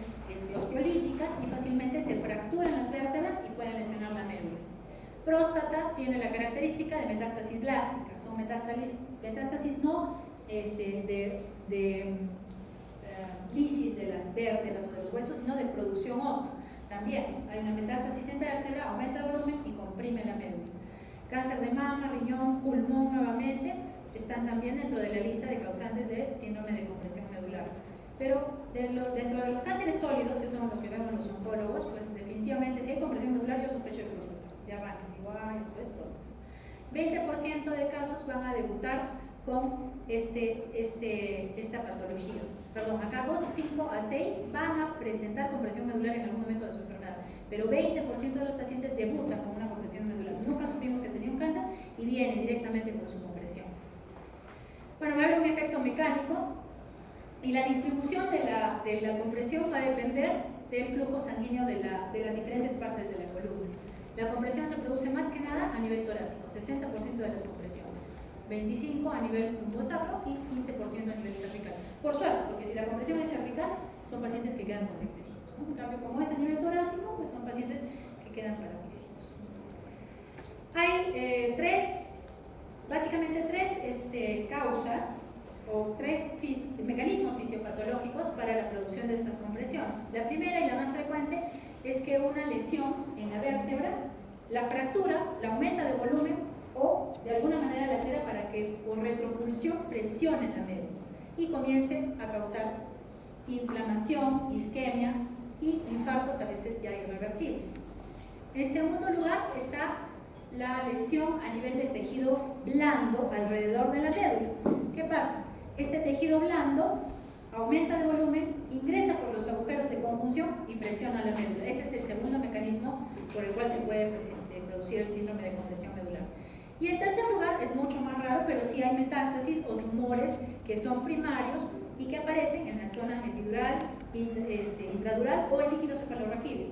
osteolíticas y fácilmente se fracturan las vértebras y pueden lesionar la médula. Próstata tiene la característica de metástasis blástica, son metástasis no lisis de las vértebras o de los huesos, sino de producción ósea. También hay una metástasis en vértebra, aumenta el volumen y comprime la médula. Cáncer de mama, riñón, pulmón nuevamente están también dentro de la lista de causantes de síndrome de compresión medular. Pero dentro de los cánceres sólidos, que son los que vemos los oncólogos, pues definitivamente si hay compresión medular yo sospecho de próstata. De arranque, digo, esto es próstata. 20% de casos van a debutar con esta patología. Perdón, acá 5 a 6 van a presentar compresión medular en algún momento de su enfermedad, pero 20% de los pacientes debutan con una compresión medular. Nunca supimos que tenía un cáncer y viene directamente con su compresión. Bueno, va a haber un efecto mecánico y la distribución de la compresión va a depender del flujo sanguíneo de las diferentes partes de la columna. La compresión se produce más que nada a nivel torácico, 60% de las compresiones. 25% a nivel lumbosacro y 15% a nivel cervical. Por suerte, porque si la compresión es cervical, son pacientes que quedan parapléjicos, ¿no? En cambio, como es a nivel torácico, pues son pacientes que quedan parapléjicos. Hay básicamente tres causas o tres mecanismos fisiopatológicos para la producción de estas compresiones. La primera y la más frecuente es que una lesión en la vértebra la fractura, la aumenta de volumen o de alguna manera la altera para que por retropulsión presione la médula y comience a causar inflamación, isquemia y infartos a veces ya irreversibles. En segundo lugar está la lesión a nivel del tejido blando alrededor de la médula. ¿Qué pasa? Este tejido blando aumenta de volumen, ingresa por los agujeros de conjunción y presiona la médula. Ese es el segundo mecanismo por el cual se puede producir el síndrome de compresión medular. Y en tercer lugar, es mucho más raro, pero sí hay metástasis o tumores que son primarios y que aparecen en la zona epidural, intradural o el líquido cefalorraquídeo.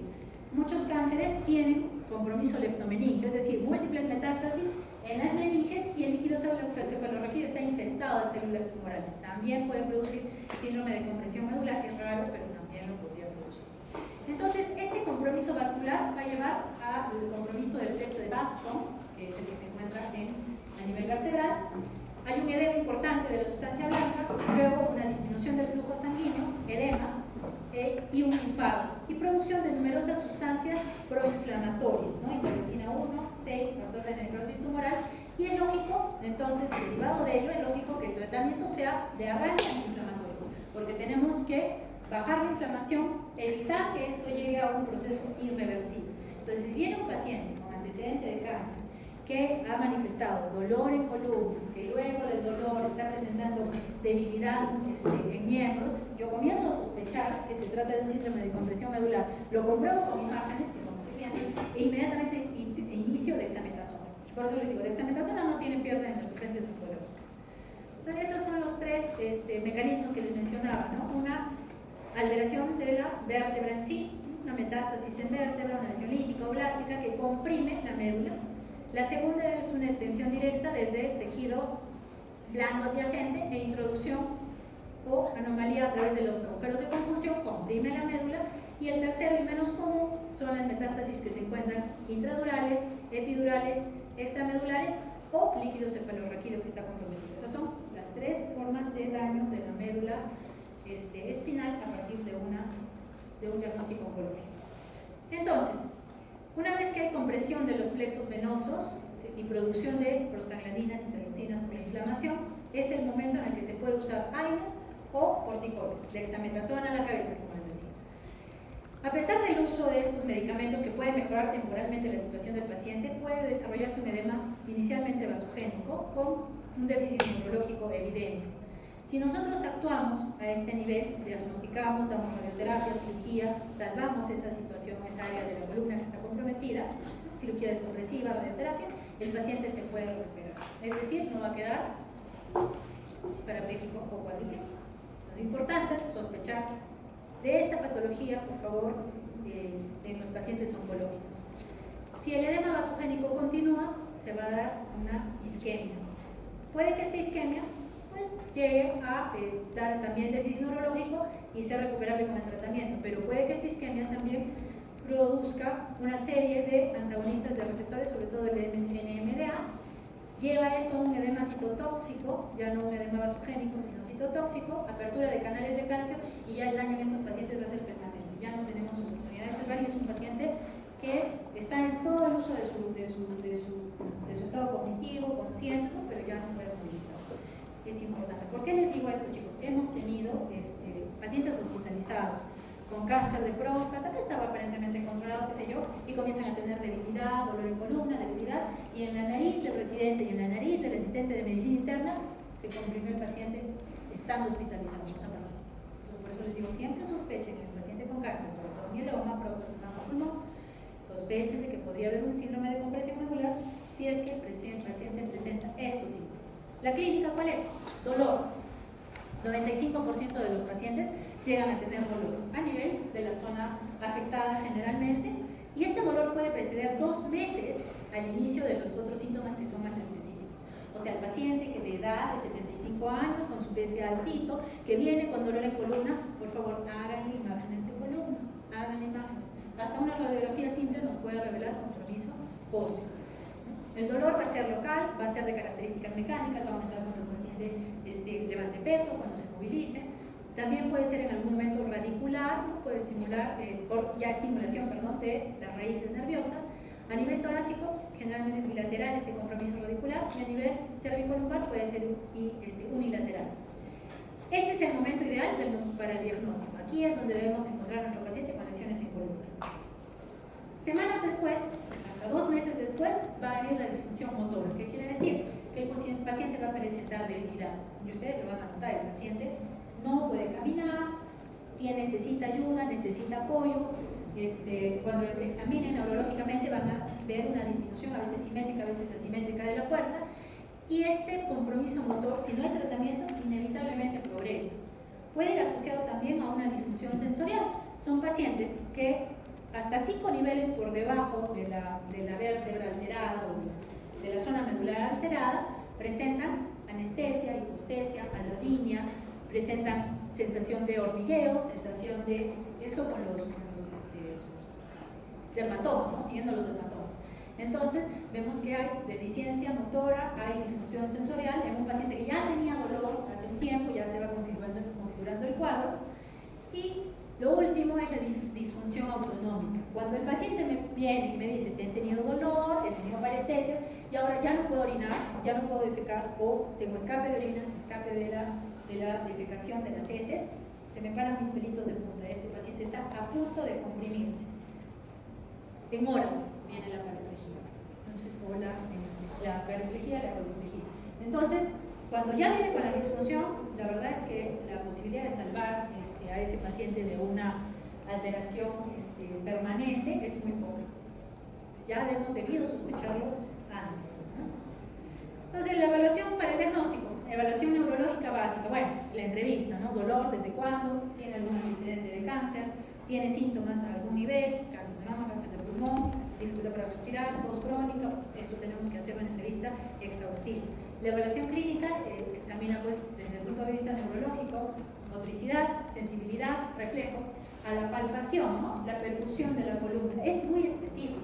Muchos cánceres tienen compromiso leptomeningio, es decir, múltiples metástasis en las meninges y el líquido cefalorraquídeo está infestado de células tumorales. También puede producir síndrome de compresión medular, que es raro, pero también lo podría producir. Entonces, este compromiso vascular va a llevar al compromiso del plexo de Baston, que es el que se encuentra a nivel vertebral. Hay un edema importante de la sustancia blanca, luego una disminución del flujo sanguíneo, edema, y un infarto, y producción de numerosas sustancias proinflamatorias, ¿no? Interleuquina 1, 6, factor de necrosis tumoral, y es lógico, entonces, derivado de ello, es lógico que el tratamiento sea de arranque antiinflamatorio, porque tenemos que bajar la inflamación, evitar que esto llegue a un proceso irreversible. Entonces, si viene un paciente con antecedente de cáncer, que ha manifestado dolor en columna, que luego del dolor está presentando debilidad en miembros, yo comienzo a sospechar que se trata de un síndrome de compresión medular. Lo compruebo con imágenes, que como estoy viendo, e inmediatamente inicio dexametasona. Por eso les digo, dexametasona no tiene pierde en las urgencias oncológicas. Entonces, esos son los tres mecanismos que les mencionaba, ¿no? Una alteración de la vértebra en sí, una metástasis en vértebra, una lesión lítica o blástica que comprime la médula. La segunda es una extensión directa desde el tejido blando adyacente e introducción o anomalía a través de los agujeros de conjunción, comprime la médula. Y el tercero y menos común son las metástasis que se encuentran intradurales, epidurales, extramedulares o líquido cefalorraquídeo que está comprometido. Esas son las tres formas de daño de la médula espinal a partir de un diagnóstico oncológico. Entonces, una vez que hay compresión de los plexos venosos y producción de prostaglandinas, interleucinas por la inflamación, es el momento en el que se puede usar AINES o corticoides, dexametasona a la cabeza, como les decía. A pesar del uso de estos medicamentos que pueden mejorar temporalmente la situación del paciente, puede desarrollarse un edema inicialmente vasogénico con un déficit neurológico evidente. Si nosotros actuamos a este nivel, diagnosticamos, damos radioterapia, cirugía, salvamos esa situación, esa área de la columna que está comprometida, cirugía descompresiva, radioterapia, el paciente se puede recuperar. Es decir, no va a quedar parapléjico o cuadripléjico. Lo importante es sospechar de esta patología, por favor, en los pacientes oncológicos. Si el edema vasogénico continúa, se va a dar una isquemia. Puede que esta isquemia pues, llegue a dar también déficit neurológico y sea recuperable con el tratamiento, pero puede que esta isquemia también produzca una serie de antagonistas de receptores, sobre todo el NMDA. Lleva esto a un edema citotóxico, ya no un edema vasogénico, sino citotóxico, apertura de canales de calcio y ya el daño en estos pacientes va a ser permanente. Ya no tenemos oportunidad de salvar y es un paciente que está en todo el uso de su estado cognitivo, consciente, pero ya no puede movilizarse. Es importante. ¿Por qué les digo esto, chicos? Hemos tenido pacientes hospitalizados con cáncer de próstata, que estaba aparentemente controlado, qué sé yo, y comienzan a tener debilidad, dolor en columna, debilidad, y en la nariz del residente y en la nariz del asistente de medicina interna se comprimió el paciente estando hospitalizado. Nos ha pasado. Por eso les digo, siempre sospechen que el paciente con cáncer, sobre todo mieloma, próstata, mama, pulmón, sospechen de que podría haber un síndrome de compresión medular si es que el paciente presenta estos síntomas. ¿La clínica cuál es? Dolor. 95% de los pacientes llegan a tener dolor a nivel de la zona afectada generalmente, y este dolor puede preceder 2 meses al inicio de los otros síntomas que son más específicos. O sea, el paciente que de edad de 75 años, con su PSA altito, que viene con dolor en columna, por favor, hagan imágenes de columna, hagan imágenes. Hasta una radiografía simple nos puede revelar compromiso óseo. El dolor va a ser local, va a ser de características mecánicas, va a aumentar cuando el paciente levante peso, cuando se movilice. También puede ser en algún momento radicular, ¿no? Puede simular estimulación de las raíces nerviosas. A nivel torácico, generalmente es bilateral este compromiso radicular, y a nivel cervicolumbar puede ser unilateral. Este es el momento ideal para el diagnóstico. Aquí es donde debemos encontrar a nuestro paciente con lesiones en columna. Semanas después, hasta 2 meses después, va a venir la disfunción motora. ¿Qué quiere decir? Que el paciente va a presentar debilidad. Y ustedes lo van a notar, el paciente no puede caminar, necesita ayuda, necesita apoyo. Cuando lo examinen neurológicamente van a ver una disminución, a veces simétrica, a veces asimétrica de la fuerza, y este compromiso motor, si no hay tratamiento, inevitablemente progresa. Puede ir asociado también a una disfunción sensorial. Son pacientes que hasta 5 niveles por debajo de la vértebra alterada o de la zona medular alterada presentan anestesia, hipostesia, alodinia, presentan sensación de hormigueo, sensación de esto con los dermatomas, ¿no? Siguiendo los dermatomas. Entonces, vemos que hay deficiencia motora, hay disfunción sensorial en un paciente que ya tenía dolor hace un tiempo, ya se va configurando el cuadro. Y lo último es la disfunción autonómica. Cuando el paciente me viene y me dice, he tenido dolor, he tenido parestesias, y ahora ya no puedo orinar, ya no puedo defecar, o tengo escape de orina, escape de la defecación de las heces, se me paran mis pelitos de punta. Este paciente está a punto de comprimirse. En horas viene la paraplegia. Entonces, o la paraplegia, la cuadriplegia. Entonces, cuando ya viene con la disfunción, la verdad es que la posibilidad de salvar a ese paciente de una alteración permanente es muy poca. Ya hemos debido sospecharlo antes, ¿no? Entonces, la evaluación para el diagnóstico, evaluación neurológica básica, bueno, la entrevista, ¿no? Dolor, ¿desde cuándo? ¿Tiene algún antecedente de cáncer? ¿Tiene síntomas a algún nivel? Cáncer de mama, cáncer de pulmón, dificultad para respirar, tos crónica, eso tenemos que hacer una entrevista exhaustiva. La evaluación clínica examina, pues, desde el punto de vista neurológico, motricidad, sensibilidad, reflejos, a la palpación, ¿no? La percusión de la columna. Es muy específico.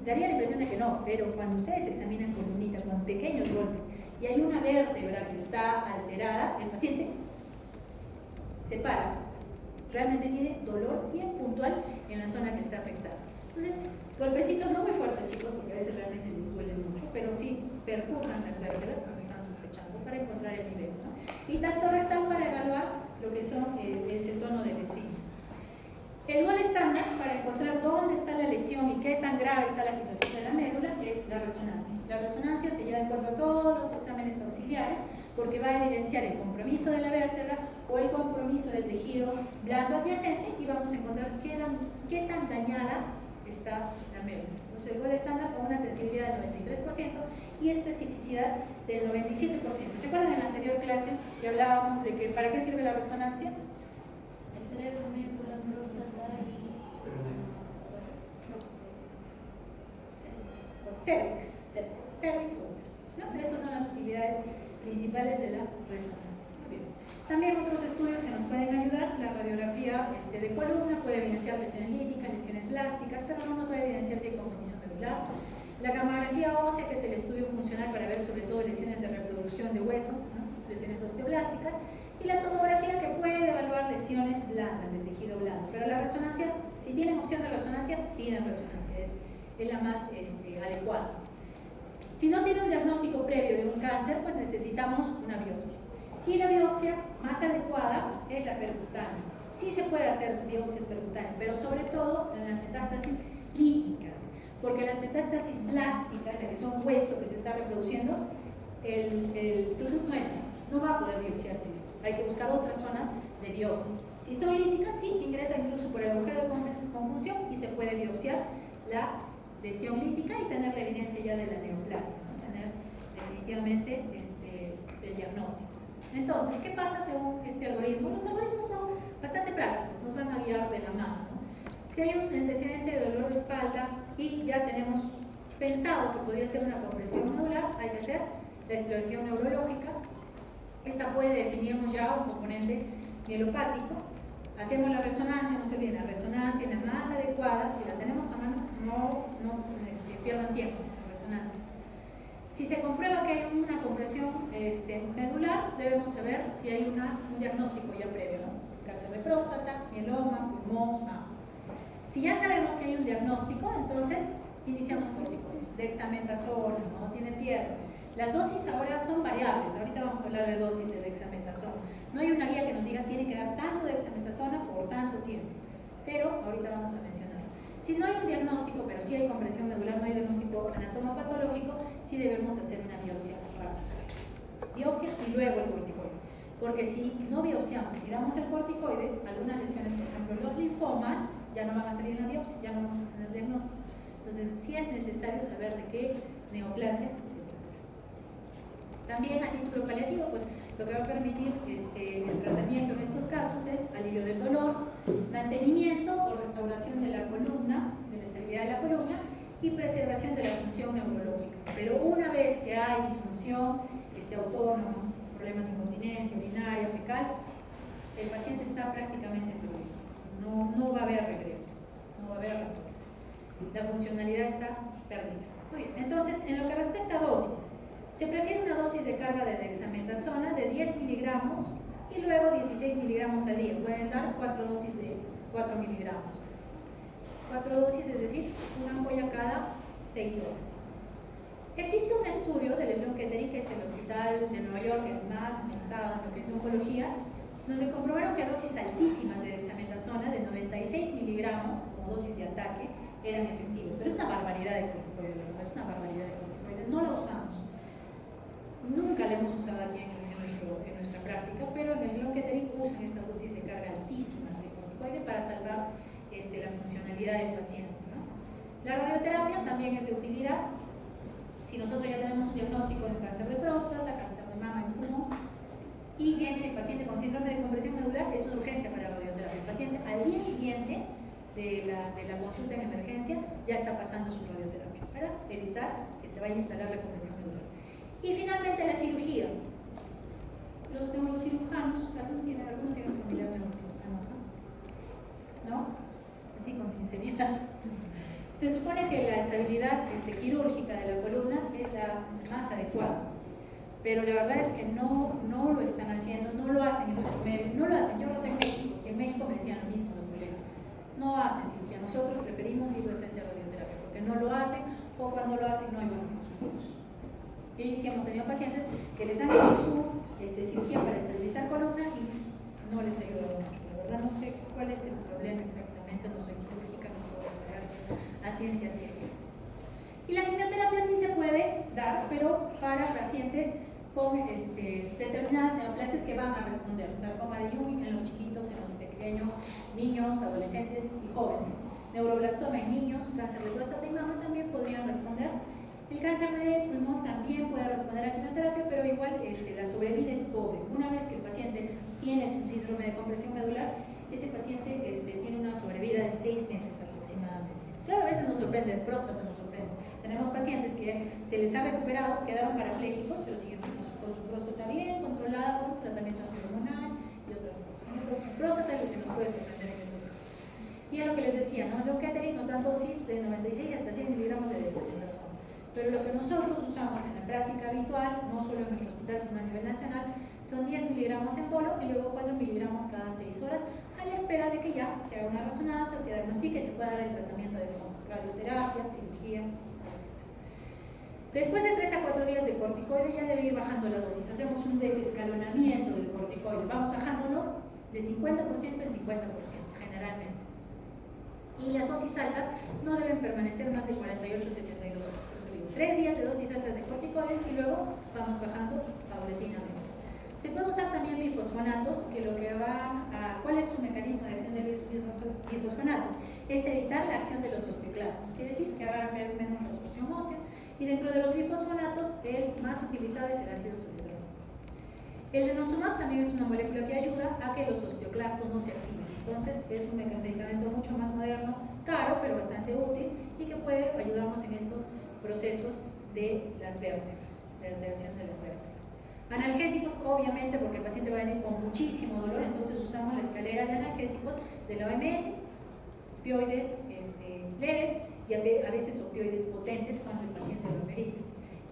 Daría la impresión de que no, pero cuando ustedes examinan columnitas con pequeños golpes y hay una vértebra que está alterada, el paciente se para. Realmente tiene dolor bien puntual en la zona que está afectada. Entonces, golpecitos no muy fuertes, chicos, porque a veces realmente les duele mucho, pero sí percutan las vértebras cuando están sospechando para encontrar el nivel, ¿no? Y tacto rectal para evaluar lo que es el tono del esfínter. El gol estándar para encontrar dónde está la lesión y qué tan grave está la situación de la médula es la resonancia. La resonancia se lleva en cuenta a todos los exámenes auxiliares porque va a evidenciar el compromiso de la vértebra o el compromiso del tejido blando adyacente y vamos a encontrar qué tan dañada está la médula. Entonces el gol estándar con una sensibilidad del 93% y especificidad del 97%. ¿Se acuerdan en la anterior clase que hablábamos de que para qué sirve la resonancia? El cerebro, médula, próstata y... Cervix. Cervix u útero, ¿no? Esas son las utilidades principales de la resonancia. Bien. También otros estudios que nos pueden ayudar, la radiografía de columna puede evidenciar lesiones líticas, lesiones blásticas, pero no nos va a evidenciar si hay compromiso medular. La gamografía ósea, que es el estudio funcional para ver sobre todo lesiones de reproducción de hueso, ¿no? Lesiones osteoblásticas, y la tomografía, que puede evaluar lesiones blandas, del tejido blando. Pero la resonancia, si tienen opción de resonancia, piden resonancia, es la más adecuada. Si no tiene un diagnóstico previo de un cáncer, pues necesitamos una biopsia. Y la biopsia más adecuada es la percutánea. Sí se puede hacer biopsias percutáneas, pero sobre todo en las metástasis líticas, porque las metástasis plásticas, las que son hueso que se está reproduciendo, el TURUP no va a poder biopsiarse eso. Hay que buscar otras zonas de biopsia. Si son líticas, sí, ingresa incluso por el agujero de conjunción y se puede biopsiar la lesión lítica y tener la evidencia ya de la neoplasia, ¿no? Tener definitivamente el diagnóstico. Entonces, ¿qué pasa según este algoritmo? Los algoritmos son bastante prácticos, nos van a guiar de la mano, ¿no? Si hay un antecedente de dolor de espalda y ya tenemos pensado que podría ser una compresión medular, hay que hacer la exploración neurológica. Esta puede definirnos ya un componente mielopático. Hacemos la resonancia, no se olviden, la resonancia es la más adecuada. Si la tenemos a mano, no pierdan tiempo en la resonancia. Si se comprueba que hay una compresión medular, debemos saber si hay un diagnóstico ya previo, ¿no? Cáncer de próstata, mieloma, pulmón, mama. Si ya sabemos que hay un diagnóstico, entonces iniciamos corticoides, dexametasona, no tiene piedra. Las dosis ahora son variables, ahorita vamos a hablar de dosis de dexametasona. No hay una guía que nos diga tiene que dar tanto de dexametasona por tanto tiempo, pero ahorita vamos a mencionarlo. Si no hay un diagnóstico, pero sí hay compresión medular, no hay diagnóstico anatomopatológico, sí debemos hacer una biopsia rápida. Biopsia y luego el corticoide. Porque si no biopsiamos y damos el corticoide, algunas lesiones, por ejemplo los linfomas, ya no van a salir en la biopsia, ya no vamos a tener diagnóstico. Entonces sí es necesario saber de qué neoplasia se trata. También a título paliativo, pues lo que va a permitir el tratamiento en estos casos es alivio del dolor, mantenimiento o restauración de la columna, de la estabilidad de la columna y preservación de la función neurológica. Pero una vez que hay disfunción autónoma, problemas de incontinencia, urinaria, fecal, el paciente está prácticamente perdido. No va a haber regreso, no va a haber retorno. La funcionalidad está perdida. Muy bien, entonces, en lo que respecta a dosis, se prefiere una dosis de carga de dexametasona de 10 miligramos y luego 16 miligramos al día. Pueden dar 4 dosis de 4 miligramos. 4 dosis, es decir, una ampolla cada 6 horas. Existe un estudio del Sloan Kettering, que es el hospital de Nueva York, el más mentado en lo que es oncología, donde comprobaron que a dosis altísimas de dexametasona, de 96 miligramos como dosis de ataque, eran efectivos. Pero es una barbaridad de corticoides, es una barbaridad de corticoides. No la usamos. Nunca la hemos usado aquí en nuestra práctica, pero en el Sloan Kettering usan estas dosis de carga altísimas de corticoide para salvar la funcionalidad del paciente, ¿no? La radioterapia también es de utilidad. Si nosotros ya tenemos un diagnóstico de cáncer de próstata, cáncer de mama, en pulmón, y viene el paciente con síndrome de compresión medular, es una urgencia para la radioterapia. El paciente al día siguiente de la consulta en emergencia ya está pasando su radioterapia para evitar que se vaya a instalar la compresión medular. Y finalmente la cirugía. los neurocirujanos, ¿alguno tiene un familiar neurocirujano acá? ¿No? Así con sinceridad. Se supone que la estabilidad quirúrgica de la columna es la más adecuada, pero la verdad es que no lo están haciendo, no lo hacen en nuestro medio, no lo hacen. Yo lo tengo en México, y en México me decían lo mismo los colegas, no hacen cirugía, nosotros preferimos ir de frente a radioterapia, porque no lo hacen, o cuando lo hacen no hay buenos resultados. Y sí hemos tenido pacientes que les han hecho su cirugía para estabilizar columna y no les ha ayudado mucho. La verdad no sé cuál es el problema exactamente, no soy quirúrgica, no puedo saber a ciencia cierta. Y la quimioterapia sí se puede dar, pero para pacientes con determinadas neoplasias que van a responder. Sarcoma de Ewing en los chiquitos, en los pequeños, niños, adolescentes y jóvenes. Neuroblastoma en niños, cáncer de próstata y mama también podrían responder. El cáncer de pulmón también puede responder a quimioterapia, pero igual la sobrevida es pobre. Una vez que el paciente tiene su síndrome de compresión medular, ese paciente tiene una sobrevida de 6 meses aproximadamente. Claro, a veces nos sorprende, el próstata nos sorprende. Tenemos pacientes que se les ha recuperado, quedaron parapléjicos, pero siguen con su próstata bien controlada, con tratamiento hormonal y otras cosas. Nuestro próstata es lo que nos puede sorprender en estos casos. Y es lo que les decía, ¿no? Lo Kettering nos dan dosis de 96 hasta 100 miligramos de desatenazón. Pero lo que nosotros usamos en la práctica habitual, no solo en nuestro hospital, sino a nivel nacional, son 10 miligramos en polo y luego 4 miligramos cada 6 horas, a la espera de que ya se haga una resonancia, se diagnostique y se pueda dar el tratamiento de fondo, radioterapia, cirugía, etc. Después de 3 a 4 días de corticoide ya debe ir bajando la dosis. Hacemos un desescalonamiento del corticoide, vamos bajándolo de 50% en 50%, generalmente. Y las dosis altas no deben permanecer más de 48 o 72 horas. 3 días de dosis altas de corticoides y luego vamos bajando paulatinamente. Se puede usar también bifosfonatos, que lo que va a... ¿Cuál es su mecanismo de acción de los bifosfonatos? Es evitar la acción de los osteoclastos, quiere decir que hagan menos resorción ósea, y dentro de los bifosfonatos el más utilizado es el ácido zoledrónico. El denosumab también es una molécula que ayuda a que los osteoclastos no se activen. Entonces es un medicamento mucho más moderno, caro, pero bastante útil y que puede ayudarnos en estos procesos de las vértebras, de alteración de las vértebras. Analgésicos, obviamente, porque el paciente va a venir con muchísimo dolor, entonces usamos la escalera de analgésicos de la OMS, opioides leves y a veces opioides potentes cuando el paciente lo merita.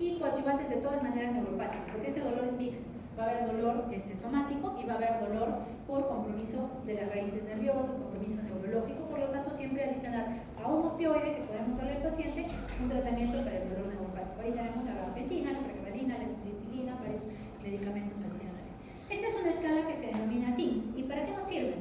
Y coadyuvantes de todas maneras neuropáticos, porque este dolor es mixto. Va a haber dolor somático y va a haber dolor por compromiso de las raíces nerviosas, compromiso neurológico, por lo tanto siempre adicionar a un opioide que podemos darle al paciente un tratamiento para el dolor neuropático. Ahí tenemos la gabapentina, la pregabalina, la metilina, varios medicamentos adicionales. Esta es una escala que se denomina SINS. ¿Y para qué nos sirve?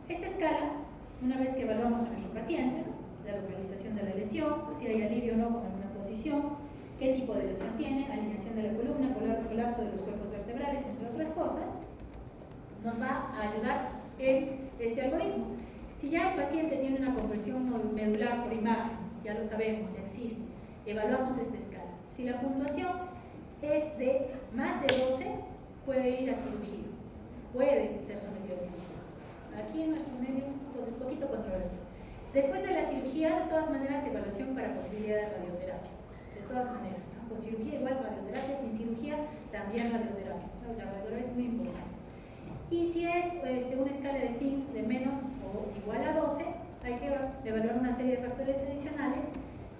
Esta escala, una vez que evaluamos a nuestro paciente, ¿no? La localización de la lesión, si hay alivio o no con alguna posición, qué tipo de lesión tiene, alineación de la columna, colapso de los cuerpos vertebrales, entre otras cosas, nos va a ayudar en este algoritmo. Si ya el paciente tiene una compresión medular por imágenes, ya lo sabemos, ya existe, evaluamos esta escala. Si la puntuación es de más de 12, puede ir a cirugía, puede ser sometido a cirugía. Aquí en nuestro medio, pues, un poquito controversial. Después de la cirugía, de todas maneras, evaluación para posibilidad de radioterapia. De todas maneras, ¿no? Con cirugía igual radioterapia, sin cirugía también radioterapia. La radioterapia es muy importante. Y si es una escala de SINS de menos o igual a 12, hay que evaluar una serie de factores adicionales.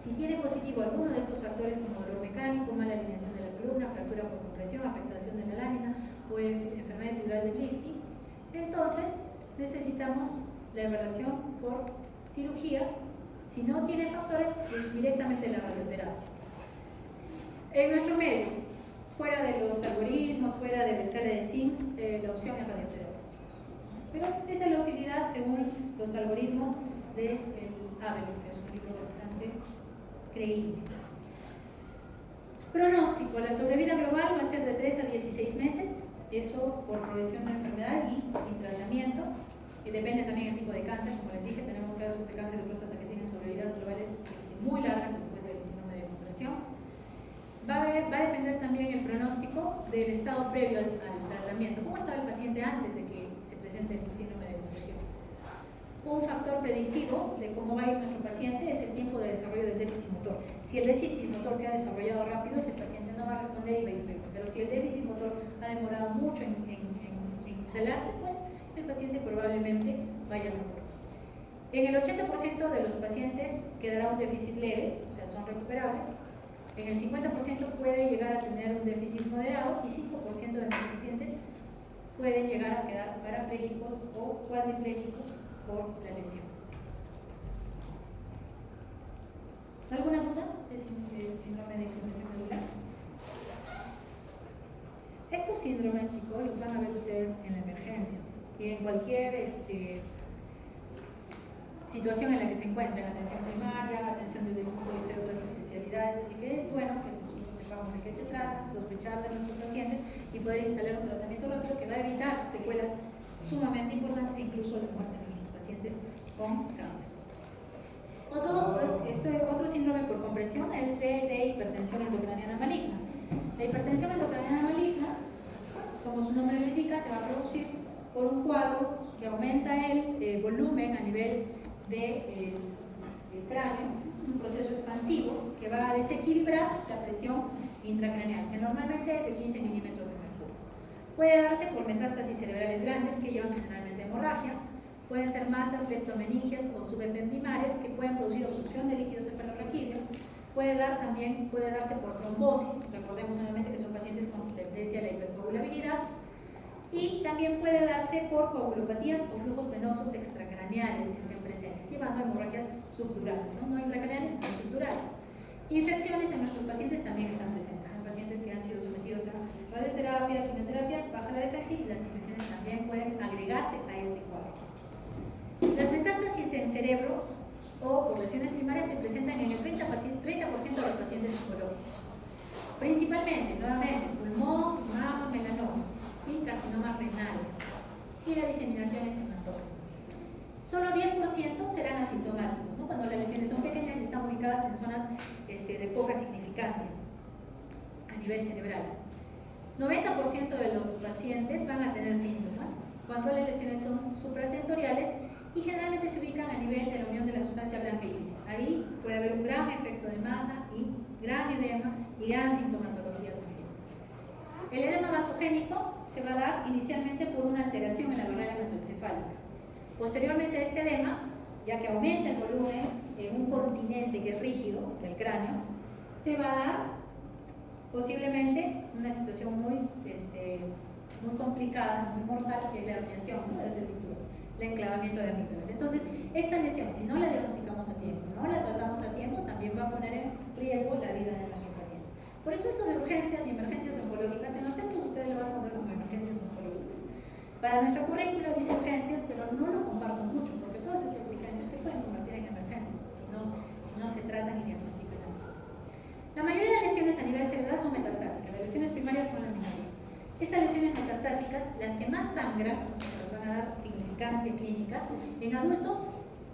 Si tiene positivo alguno de estos factores como dolor mecánico, mala alineación de la columna, fractura por compresión, afectación de la lámina o enfermedad epidural de Bliski, entonces necesitamos la evaluación por cirugía. Si no tiene factores, directamente la radioterapia. En nuestro medio, fuera de los algoritmos, fuera de la escala de SINS, la opción es radioterapia, chicos. Pero esa es la utilidad según los algoritmos del Avelor, que es un libro bastante creíble. Pronóstico: la sobrevida global va a ser de 3 a 16 meses, eso por progresión de la enfermedad y sin tratamiento. Y depende también del tipo de cáncer, como les dije, tenemos casos de cáncer de próstata que tienen sobrevidas globales muy largas después del síndrome de compresión. Va a depender también el pronóstico del estado previo al tratamiento. ¿Cómo estaba el paciente antes de que se presente el síndrome de compresión? Un factor predictivo de cómo va a ir nuestro paciente es el tiempo de desarrollo del déficit motor. Si el déficit motor se ha desarrollado rápido, ese paciente no va a responder y va a ir peor. Pero si el déficit motor ha ha demorado mucho en instalarse, pues el paciente probablemente vaya mejor. En el 80% de los pacientes quedará un déficit leve, o sea, son recuperables. En el 50% puede llegar a tener un déficit moderado y 5% de los pacientes pueden llegar a quedar parapléjicos o cuadriplégicos por la lesión. ¿Alguna duda del síndrome de inflamación medular? Estos síndromes, chicos, los van a ver ustedes en la emergencia y en cualquier situación en la que se encuentren, atención primaria, atención desde el punto de vista de otras especialidades, así que es bueno que nosotros sepamos de qué se trata, sospechar de nuestros pacientes y poder instalar un tratamiento rápido que va a evitar secuelas sumamente importantes, incluso la muerte de nuestros pacientes con cáncer. Otro síndrome por compresión es el de hipertensión endocraniana maligna. La hipertensión endocraniana maligna, como su nombre lo indica, se va a producir por un cuadro que aumenta el volumen a nivel del cráneo, un proceso expansivo que va a desequilibrar la presión intracraneal, que normalmente es de 15 milímetros de mercurio. Puede darse por metástasis cerebrales grandes que llevan generalmente hemorragia, pueden ser masas leptomeningias o subependimarias que pueden producir obstrucción de líquido cefalorraquídeo, puede darse por trombosis, recordemos nuevamente que son pacientes con tendencia a la hipercoagulabilidad, y también puede darse por coagulopatías o flujos venosos extracraneales que estén presentes, llevando a hemorragias subdurales, no intracraneales, sino subdurales. Infecciones en nuestros pacientes también están presentes, son pacientes que han sido sometidos a radioterapia, quimioterapia, baja la defensa y las infecciones también pueden agregarse a este cuadro. Las metástasis en cerebro o por lesiones primarias se presentan en el 30% de los pacientes oncológicos, principalmente, nuevamente, pulmón, mama, melanoma y carcinomas renales, y la diseminación es hematógena. Solo 10% serán asintomáticos, cuando las lesiones son pequeñas y están ubicadas en zonas de poca significancia a nivel cerebral. 90% de los pacientes van a tener síntomas cuando las lesiones son supratentoriales y generalmente se ubican a nivel de la unión de la sustancia blanca y gris. Ahí puede haber un gran efecto de masa y gran edema y gran sintomatología también. El edema vasogénico se va a dar inicialmente por una alteración en la barrera hematoencefálica. Posteriormente a este edema, ya que aumenta el volumen en un continente que es rígido, o sea, el cráneo, se va a dar posiblemente una situación muy complicada, muy mortal, que es la herniación de ese cinturón, el enclavamiento de amígdalas. Entonces, esta lesión, si no la diagnosticamos a tiempo, no la tratamos a tiempo, también va a poner en riesgo la vida de nuestro paciente. Por eso esto de urgencias y emergencias oncológicas, en los textos ustedes lo van a poner como emergencias oncológicas. Para nuestra currícula dice urgencias, pero no lo comparto mucho, porque todas estas urgencias se pueden convertir en emergencias si no se tratan y diagnostican a tiempo. La mayoría de lesiones a nivel cerebral son metastásicas, las lesiones primarias son la minoría. Estas lesiones metastásicas, las que más sangran, o sea, que nos van a dar significancia clínica, en adultos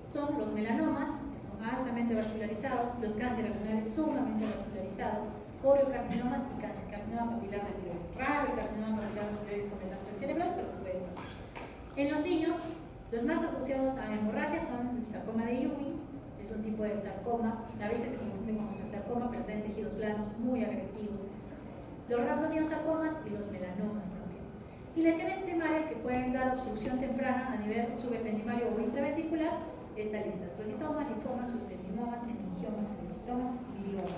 son los melanomas, que son altamente vascularizados, los cánceres renales sumamente vascularizados, coriocarcinomas y carcinoma papilar de tiroides. Raro el carcinoma papilar de tiroides con metástasis cerebral, pero puede pasar. En los niños, los más asociados a hemorragia son el sarcoma de Ewing, es un tipo de sarcoma, a veces se confunde con osteosarcoma, pero está en tejidos blandos, muy agresivo. Los rhabdomyosarcomas y los melanomas también. Y lesiones primarias que pueden dar obstrucción temprana a nivel subependimario o intraventricular, esta lista: astrocitomas, linfomas, subependimomas, meningiomas, neurocitomas y gliomas.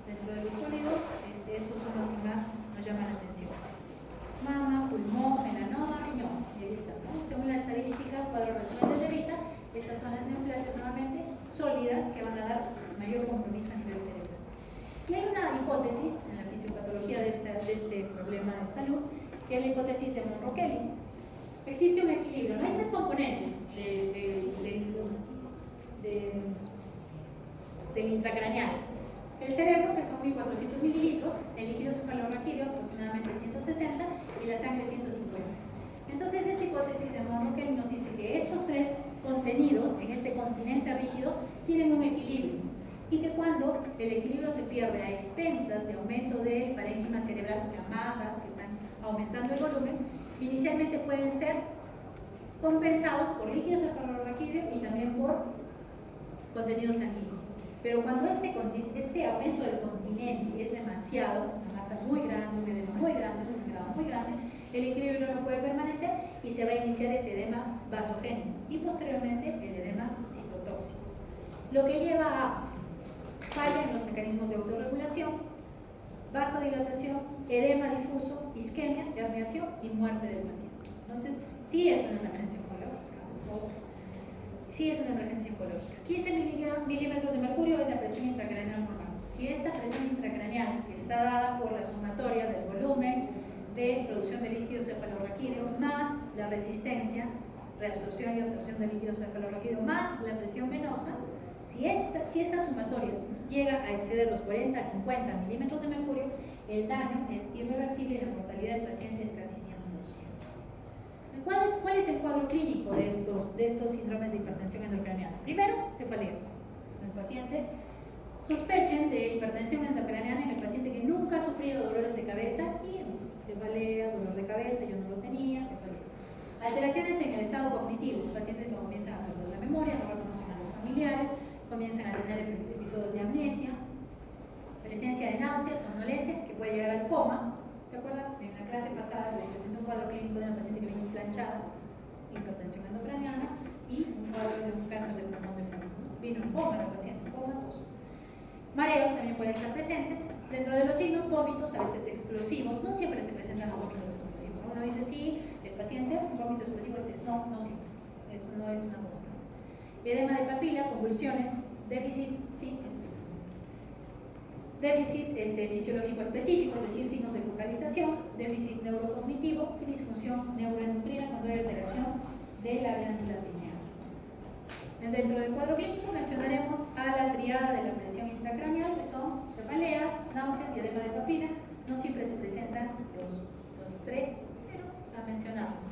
Dentro de los sólidos, estos son los que más nos llaman la atención: mama, pulmón, melanoma, riñón. Y ahí está, ¿no? Según la estadística, cuadro resonante de Rita, estas son las neoplasias nuevamente sólidas que van a dar mayor compromiso a nivel cerebral. Y hay una hipótesis en la fisiopatología de este problema de salud, que es la hipótesis de Monro-Kelly. Existe un equilibrio, no hay tres componentes del intracraneal. El cerebro, que son 1400 mililitros, el líquido cefalorraquídeo, aproximadamente 160, y la sangre 150. Entonces, esta hipótesis de Monro-Kelly nos dice que estos tres contenidos en este continente rígido tienen un equilibrio, y que cuando el equilibrio se pierde a expensas de aumento de parénquima cerebral, o sea, masas que están aumentando el volumen, inicialmente pueden ser compensados por líquido cefalorraquídeo y también por contenido sanguíneo. Pero cuando este aumento del continente es demasiado, una masa muy grande, un edema muy grande, un sangrado muy grande, el equilibrio no puede permanecer y se va a iniciar ese edema vasogénico y posteriormente el edema citotóxico. Lo que lleva a falla en los mecanismos de autorregulación, vasodilatación, edema difuso, isquemia, herniación y muerte del paciente. Entonces, sí es una emergencia oncológica. Sí es una emergencia oncológica. 15 milímetros de mercurio es la presión intracraneal normal. Si esta presión intracraneal, que está dada por la sumatoria del volumen de producción de líquidos cefalorraquídeos más la resistencia, reabsorción y absorción de líquidos cefalorraquídeos más la presión venosa, si esta sumatoria llega a exceder los 40 a 50 milímetros de mercurio, el daño es irreversible y la mortalidad del paciente es casi 100%. ¿Cuál es el cuadro clínico de estos síndromes de hipertensión endocraniana? Primero, cefalea. El paciente sospechen de hipertensión endocraniana en el paciente que nunca ha sufrido dolores de cabeza y cefalea, dolor de cabeza, yo no lo tenía, cefalea. Alteraciones en el estado cognitivo, el paciente que comienza a perder la memoria, no reconocen a los familiares, comienzan a tener episodios de amnesia, presencia de náuseas, somnolencia, que puede llegar al coma. ¿Se acuerdan? En la clase pasada les presenté un cuadro clínico de una paciente que vino planchada, hipertensión endocraniana, y un cuadro de un cáncer de pulmón de fondo. Vino en coma la paciente, comatose. Mareos también pueden estar presentes. Dentro de los signos, vómitos, a veces explosivos. No siempre se presentan los vómitos explosivos. Uno dice, sí, el paciente, un vómito explosivo, no, no siempre. Eso no es una constante. Edema de papila, convulsiones, déficit fisiológico específico, es decir, signos de focalización, déficit neurocognitivo y disfunción neuroendocrina cuando hay alteración de la glándula pineal. Dentro del cuadro clínico mencionaremos a la triada de la presión intracraneal, que son cefaleas, náuseas y edema de papila. No siempre se presentan los tres, pero a mencionarlos.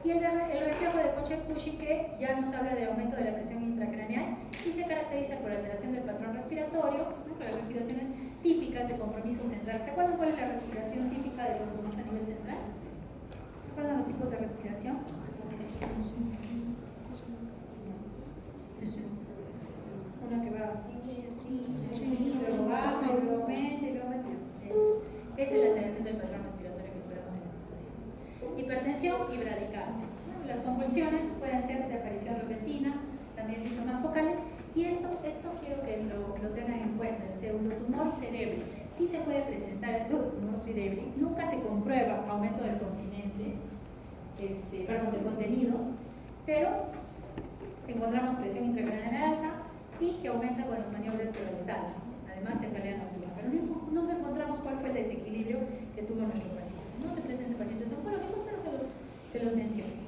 Y el reflejo de Kocher-Cushing, que ya nos habla de aumento de la presión intracraneal y se caracteriza por alteración del patrón respiratorio, ¿no? Por las respiraciones típicas de compromiso central. ¿Se acuerdan cuál es la respiración típica de compromiso a nivel central? ¿Se acuerdan los tipos de respiración? Una que va así, luego baja, luego aumenta, luego aumenta. Esa es la alteración del patrón respiratorio que esperamos en estos pacientes. Hipertensión y bradicardia. Las convulsiones pueden ser de aparición repentina, también síntomas focales, y esto quiero que lo tengan en cuenta, el pseudotumor cerebri. Sí se puede presentar el pseudotumor cerebri, nunca se comprueba aumento del continente, del contenido, pero encontramos presión intracraneal alta y que aumenta con las maniobras de Valsalva, además cefalea nocturna, pero nunca encontramos cuál fue el desequilibrio que tuvo nuestro paciente. No se presentan pacientes oncológicos, pero se los menciono.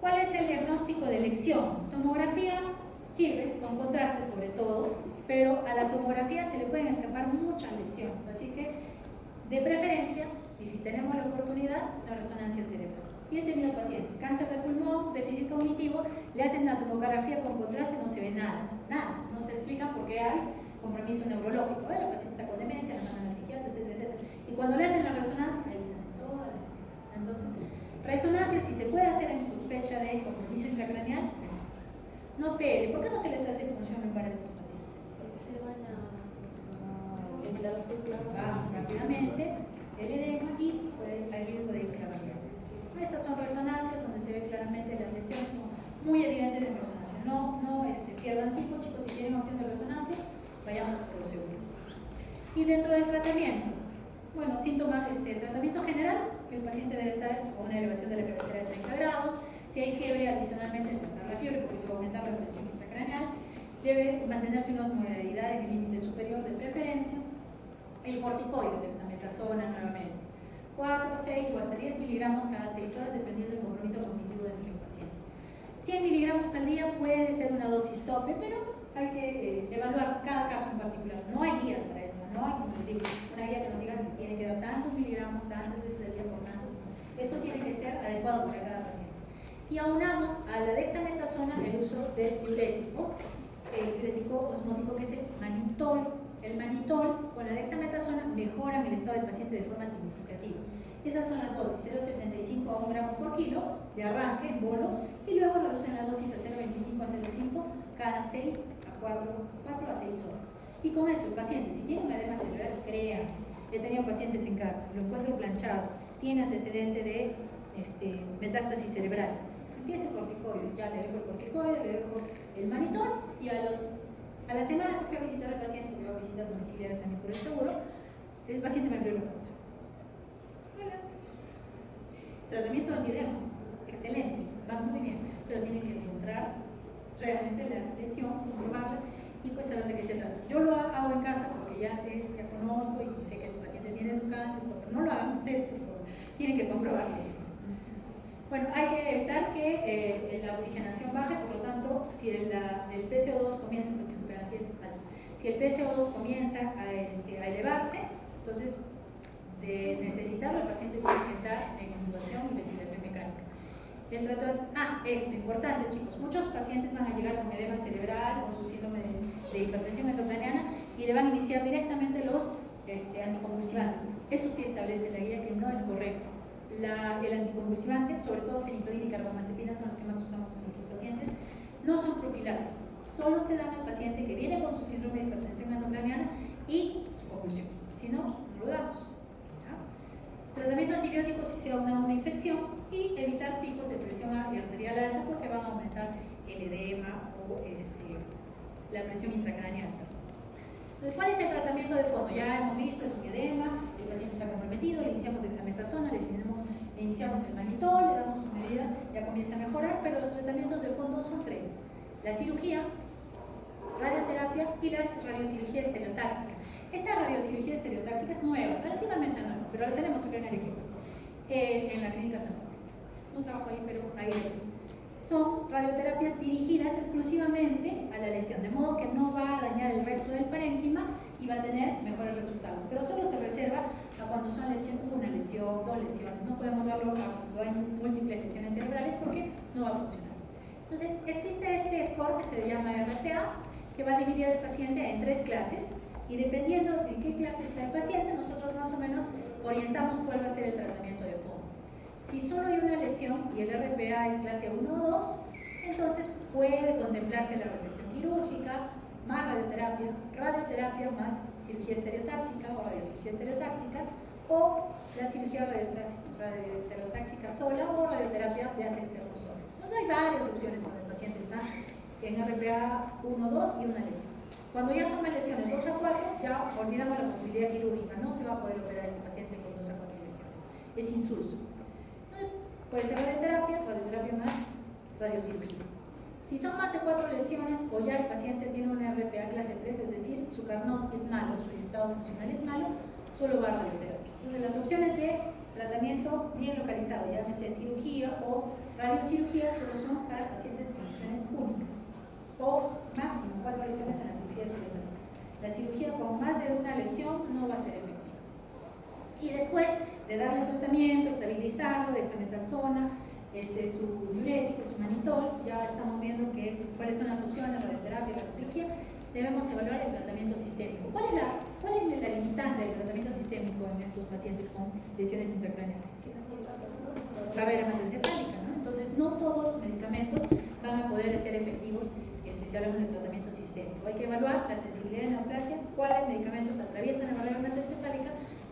¿Cuál es el diagnóstico de elección? Tomografía sirve, con contraste sobre todo, pero a la tomografía se le pueden escapar muchas lesiones, así que de preferencia, y si tenemos la oportunidad, la resonancia cerebral. Y he tenido pacientes, cáncer de pulmón, déficit cognitivo, le hacen la tomografía con contraste, no se ve nada, no se explica por qué hay compromiso neurológico. La paciente está con demencia, la mandan al psiquiatra, etcétera, etcétera. Y cuando le hacen la resonancia, ahí salen todas las lesiones. Entonces, resonancia, si se puede hacer en sospecha de compromiso intracraneal, no PL. ¿Por qué no se les hace función lumbar a estos pacientes? Porque se van a rápidamente el edema y hay riesgo de inflamación. Estas son resonancias donde se ve claramente las lesiones, son muy evidentes en resonancia. No pierdan tiempo, chicos, si tienen opción de resonancia, vayamos por lo seguro. Y dentro del tratamiento, bueno, síntomas, tratamiento general, que el paciente debe estar con una elevación de la cabecera de 30 grados. Si hay fiebre, adicionalmente tratar la fiebre porque se va a aumentar la presión intracraneal. Debe mantenerse una osmolaridad en el límite superior de preferencia. El corticoide, dexametasona nuevamente. 4, 6 o hasta 10 miligramos cada 6 horas, dependiendo del compromiso cognitivo de nuestro paciente. 100 miligramos al día puede ser una dosis tope, pero hay que evaluar cada caso en particular. No hay guías para esto, no hay una guía que nos diga si tiene que dar tantos miligramos, tantas veces al día por tanto. Esto tiene que ser adecuado para cada paciente. Y aunamos a la dexametasona el uso de diuréticos, el diurético osmótico que es el manitol. El manitol con la dexametasona mejoran el estado del paciente de forma significativa. Esas son las dosis, 0,75 a 1 gramo por kilo de arranque en bolo, y luego reducen la dosis a 0,25 a 0,5 cada cada 4 a 6 horas. Y con eso el paciente, si tiene un edema cerebral, crea, he tenido pacientes en casa, lo encuentro planchado, tiene antecedente de metástasis cerebrales, empieza el corticoide, ya le dejo el corticoide, le dejo el manitol y a la semana que fui a visitar al paciente, porque hago visitas domiciliarias también por el seguro, el paciente me abrió la puerta. Hola. Tratamiento antiedema, excelente, va muy bien, pero tienen que encontrar realmente la lesión, comprobarla y pues saber de qué se trata. Yo lo hago en casa porque ya conozco y sé que el paciente tiene su cáncer, pero no lo hagan ustedes, por favor, tienen que comprobarlo. Bueno, hay que evitar que la oxigenación baje, por lo tanto, si el PCO2 comienza, porque su pH es alto, si el PCO2 comienza a elevarse, entonces de necesitarlo el paciente tiene que estar en intubación y ventilación mecánica. El tratamiento, esto, importante chicos, muchos pacientes van a llegar con edema cerebral o su síndrome de hipertensión endocraniana y le van a iniciar directamente los anticonvulsivantes. Eso sí establece la guía que no es correcto. El anticonvulsivante, sobre todo fenitoína y carbamazepina, son los que más usamos en nuestros pacientes, no son profilácticos, solo se dan al paciente que viene con su síndrome de hipertensión endocraniana y su convulsión, si no, no lo damos. Tratamiento antibiótico si se da una infección y evitar picos de presión arterial alta porque van a aumentar el edema o la presión intracraneal. Entonces, ¿cuál es el tratamiento de fondo? Ya hemos visto, es un edema, el paciente está comprometido, le iniciamos dexametasona, le iniciamos el manitol, le damos sus medidas, ya comienza a mejorar, pero los tratamientos de fondo son 3. La cirugía, radioterapia y la radiocirugía estereotáxica. Esta radiocirugía estereotáxica es nueva, relativamente nueva, pero la tenemos acá en Arequipa, en la clínica San Pablo. No trabajo ahí, pero ahí lo tengo. Son radioterapias dirigidas exclusivamente a la lesión, de modo que no va a dañar el resto del parénquima y va a tener mejores resultados, pero solo se reserva a cuando son una lesión, 2 lesiones. No podemos darlo a cuando hay múltiples lesiones cerebrales porque no va a funcionar. Entonces, existe este score que se llama RPA, que va a dividir al paciente en 3 clases y dependiendo en qué clase está el paciente, nosotros más o menos orientamos cuál va a ser el tratamiento de fondo. Si solo hay una lesión y el RPA es clase 1 o 2, entonces puede contemplarse la resección quirúrgica, más radioterapia más cirugía estereotáxica o radiocirugía estereotáxica, o la cirugía radioestereotáxica sola o radioterapia de ACE externo sola. Entonces hay varias opciones cuando el paciente está en RPA 1, 2 y una lesión. Cuando ya son lesiones 2 a 4, ya olvidamos la posibilidad quirúrgica, no se va a poder operar a este paciente con 2 a 4 lesiones, es insulso. Puede ser radioterapia más radiocirugía. Si son más de 4 lesiones o ya el paciente tiene una RPA clase 3, es decir, su carnos es malo, su estado funcional es malo, solo va a radioterapia. Entonces las opciones de tratamiento bien localizado, llámese cirugía o radiocirugía, solo son para pacientes con lesiones únicas o máximo 4 lesiones en la cirugía estereotáxica. La cirugía con más de una lesión no va a ser efectiva. Y después de darle el tratamiento, estabilizarlo, dexametasona, su diurético, su manitol, ya estamos viendo cuáles son las opciones, radioterapia, radiocirugía, debemos evaluar el tratamiento sistémico. ¿Cuál es la limitante del tratamiento sistémico en estos pacientes con lesiones intracraneales? Barrera hematoencefálica, ¿no? Entonces, no todos los medicamentos van a poder ser efectivos si hablamos de tratamiento sistémico. Hay que evaluar la sensibilidad de neoplasia, cuáles medicamentos atraviesan la barrera hematoencefálica,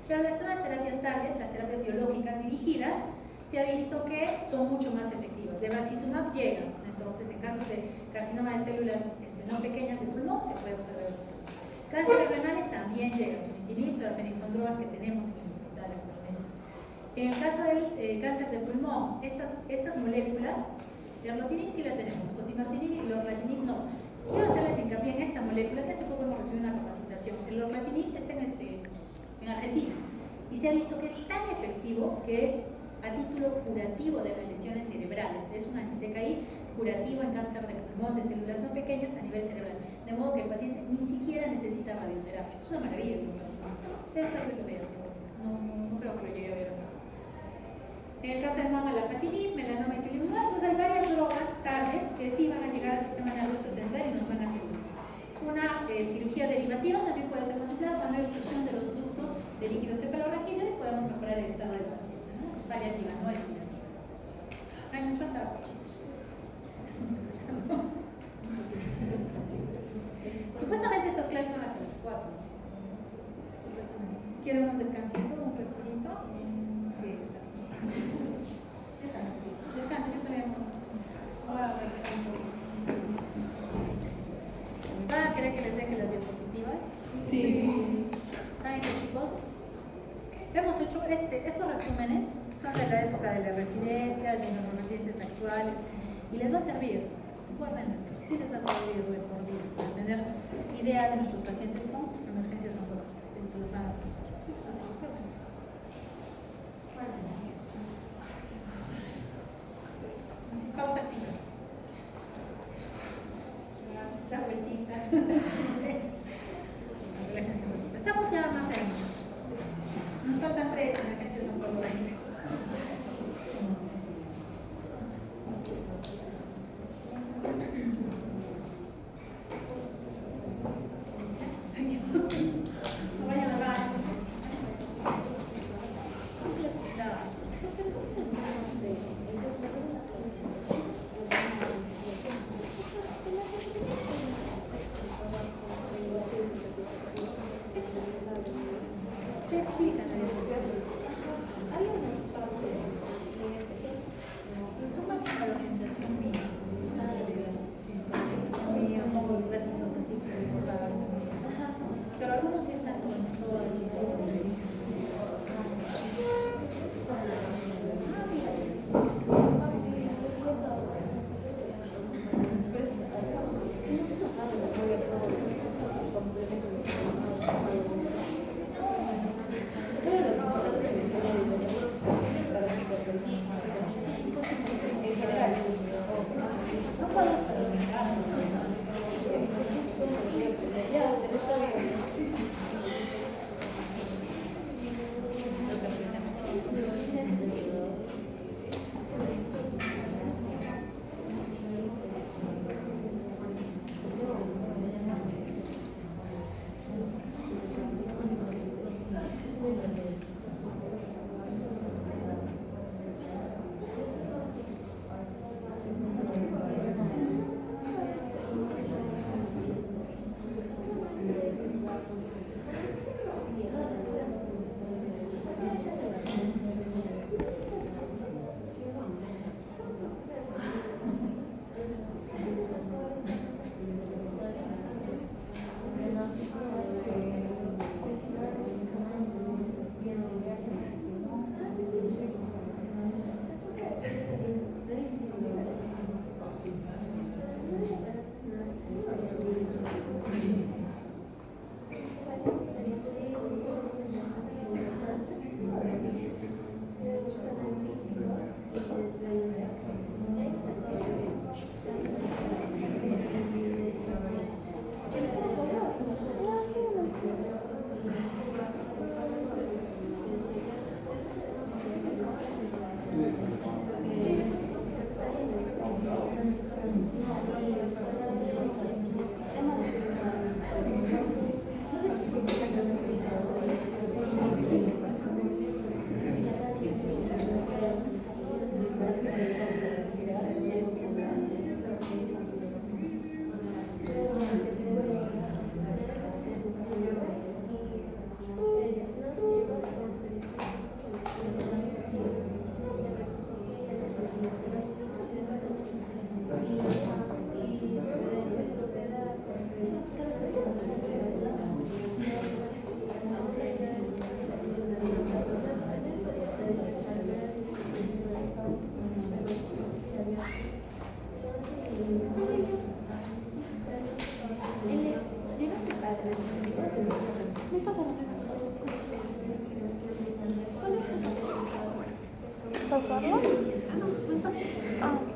pero las terapias target, las terapias biológicas dirigidas, se ha visto que son mucho más efectivas. Bevacizumab llega, entonces en casos de carcinoma de células no pequeñas de pulmón se puede usar bevacizumab. Cánceres renales también llega, sunitinib, sorafenib, son drogas que tenemos en el hospital actualmente. En el caso del cáncer de pulmón, estas moléculas, erlotinib sí la tenemos, osimertinib y lorlatinib no. Quiero hacerles hincapié en esta molécula que hace poco hemos recibido una capacitación. El lorlatinib está en Argentina y se ha visto que es tan efectivo que es a título curativo de las lesiones cerebrales. Es un anti-TKI curativo en cáncer de pulmón de células no pequeñas a nivel cerebral. De modo que el paciente ni siquiera necesita radioterapia. Es una maravilla. Ustedes tal vez lo vean, no creo que lo llegue a ver acá. En el caso de mama, lapatinib, melanoma y pilimumab, entonces hay varias drogas target que sí van a llegar al sistema nervioso central y nos van a hacer útiles. Una cirugía derivativa también puede ser contemplada cuando hay obstrucción de los ductos de líquido cefalorraquídeo y podemos mejorar el estado del paciente. Es paliativa, no es curativa. Ay, nos falta algo, chicos. ¿Quieren un descansito, un pescadito? Sí, exacto. Descansa, yo todavía no. ¿Van a querer que les deje las diapositivas? Sí. ¿Saben qué, chicos? Hemos hecho estos resúmenes, son de la época de la residencia, de los residentes actuales, y les va a servir, guárdenlo, sí les va a servir de por vida, para tener idea de nuestros pacientes con emergencias oncológicas, se los van a usar. Pausa activa. Las vueltitas. Estamos ya más cerca. Nos faltan 3 emergencias oncológicas. No vayan a baño. ¿Qué explican la depresión? Hay unas partes en especial. Son más para la orientación mía. Míos son los platitos así que recordaban. Pero algunos sí están con todo el ¿Por favor? Ah.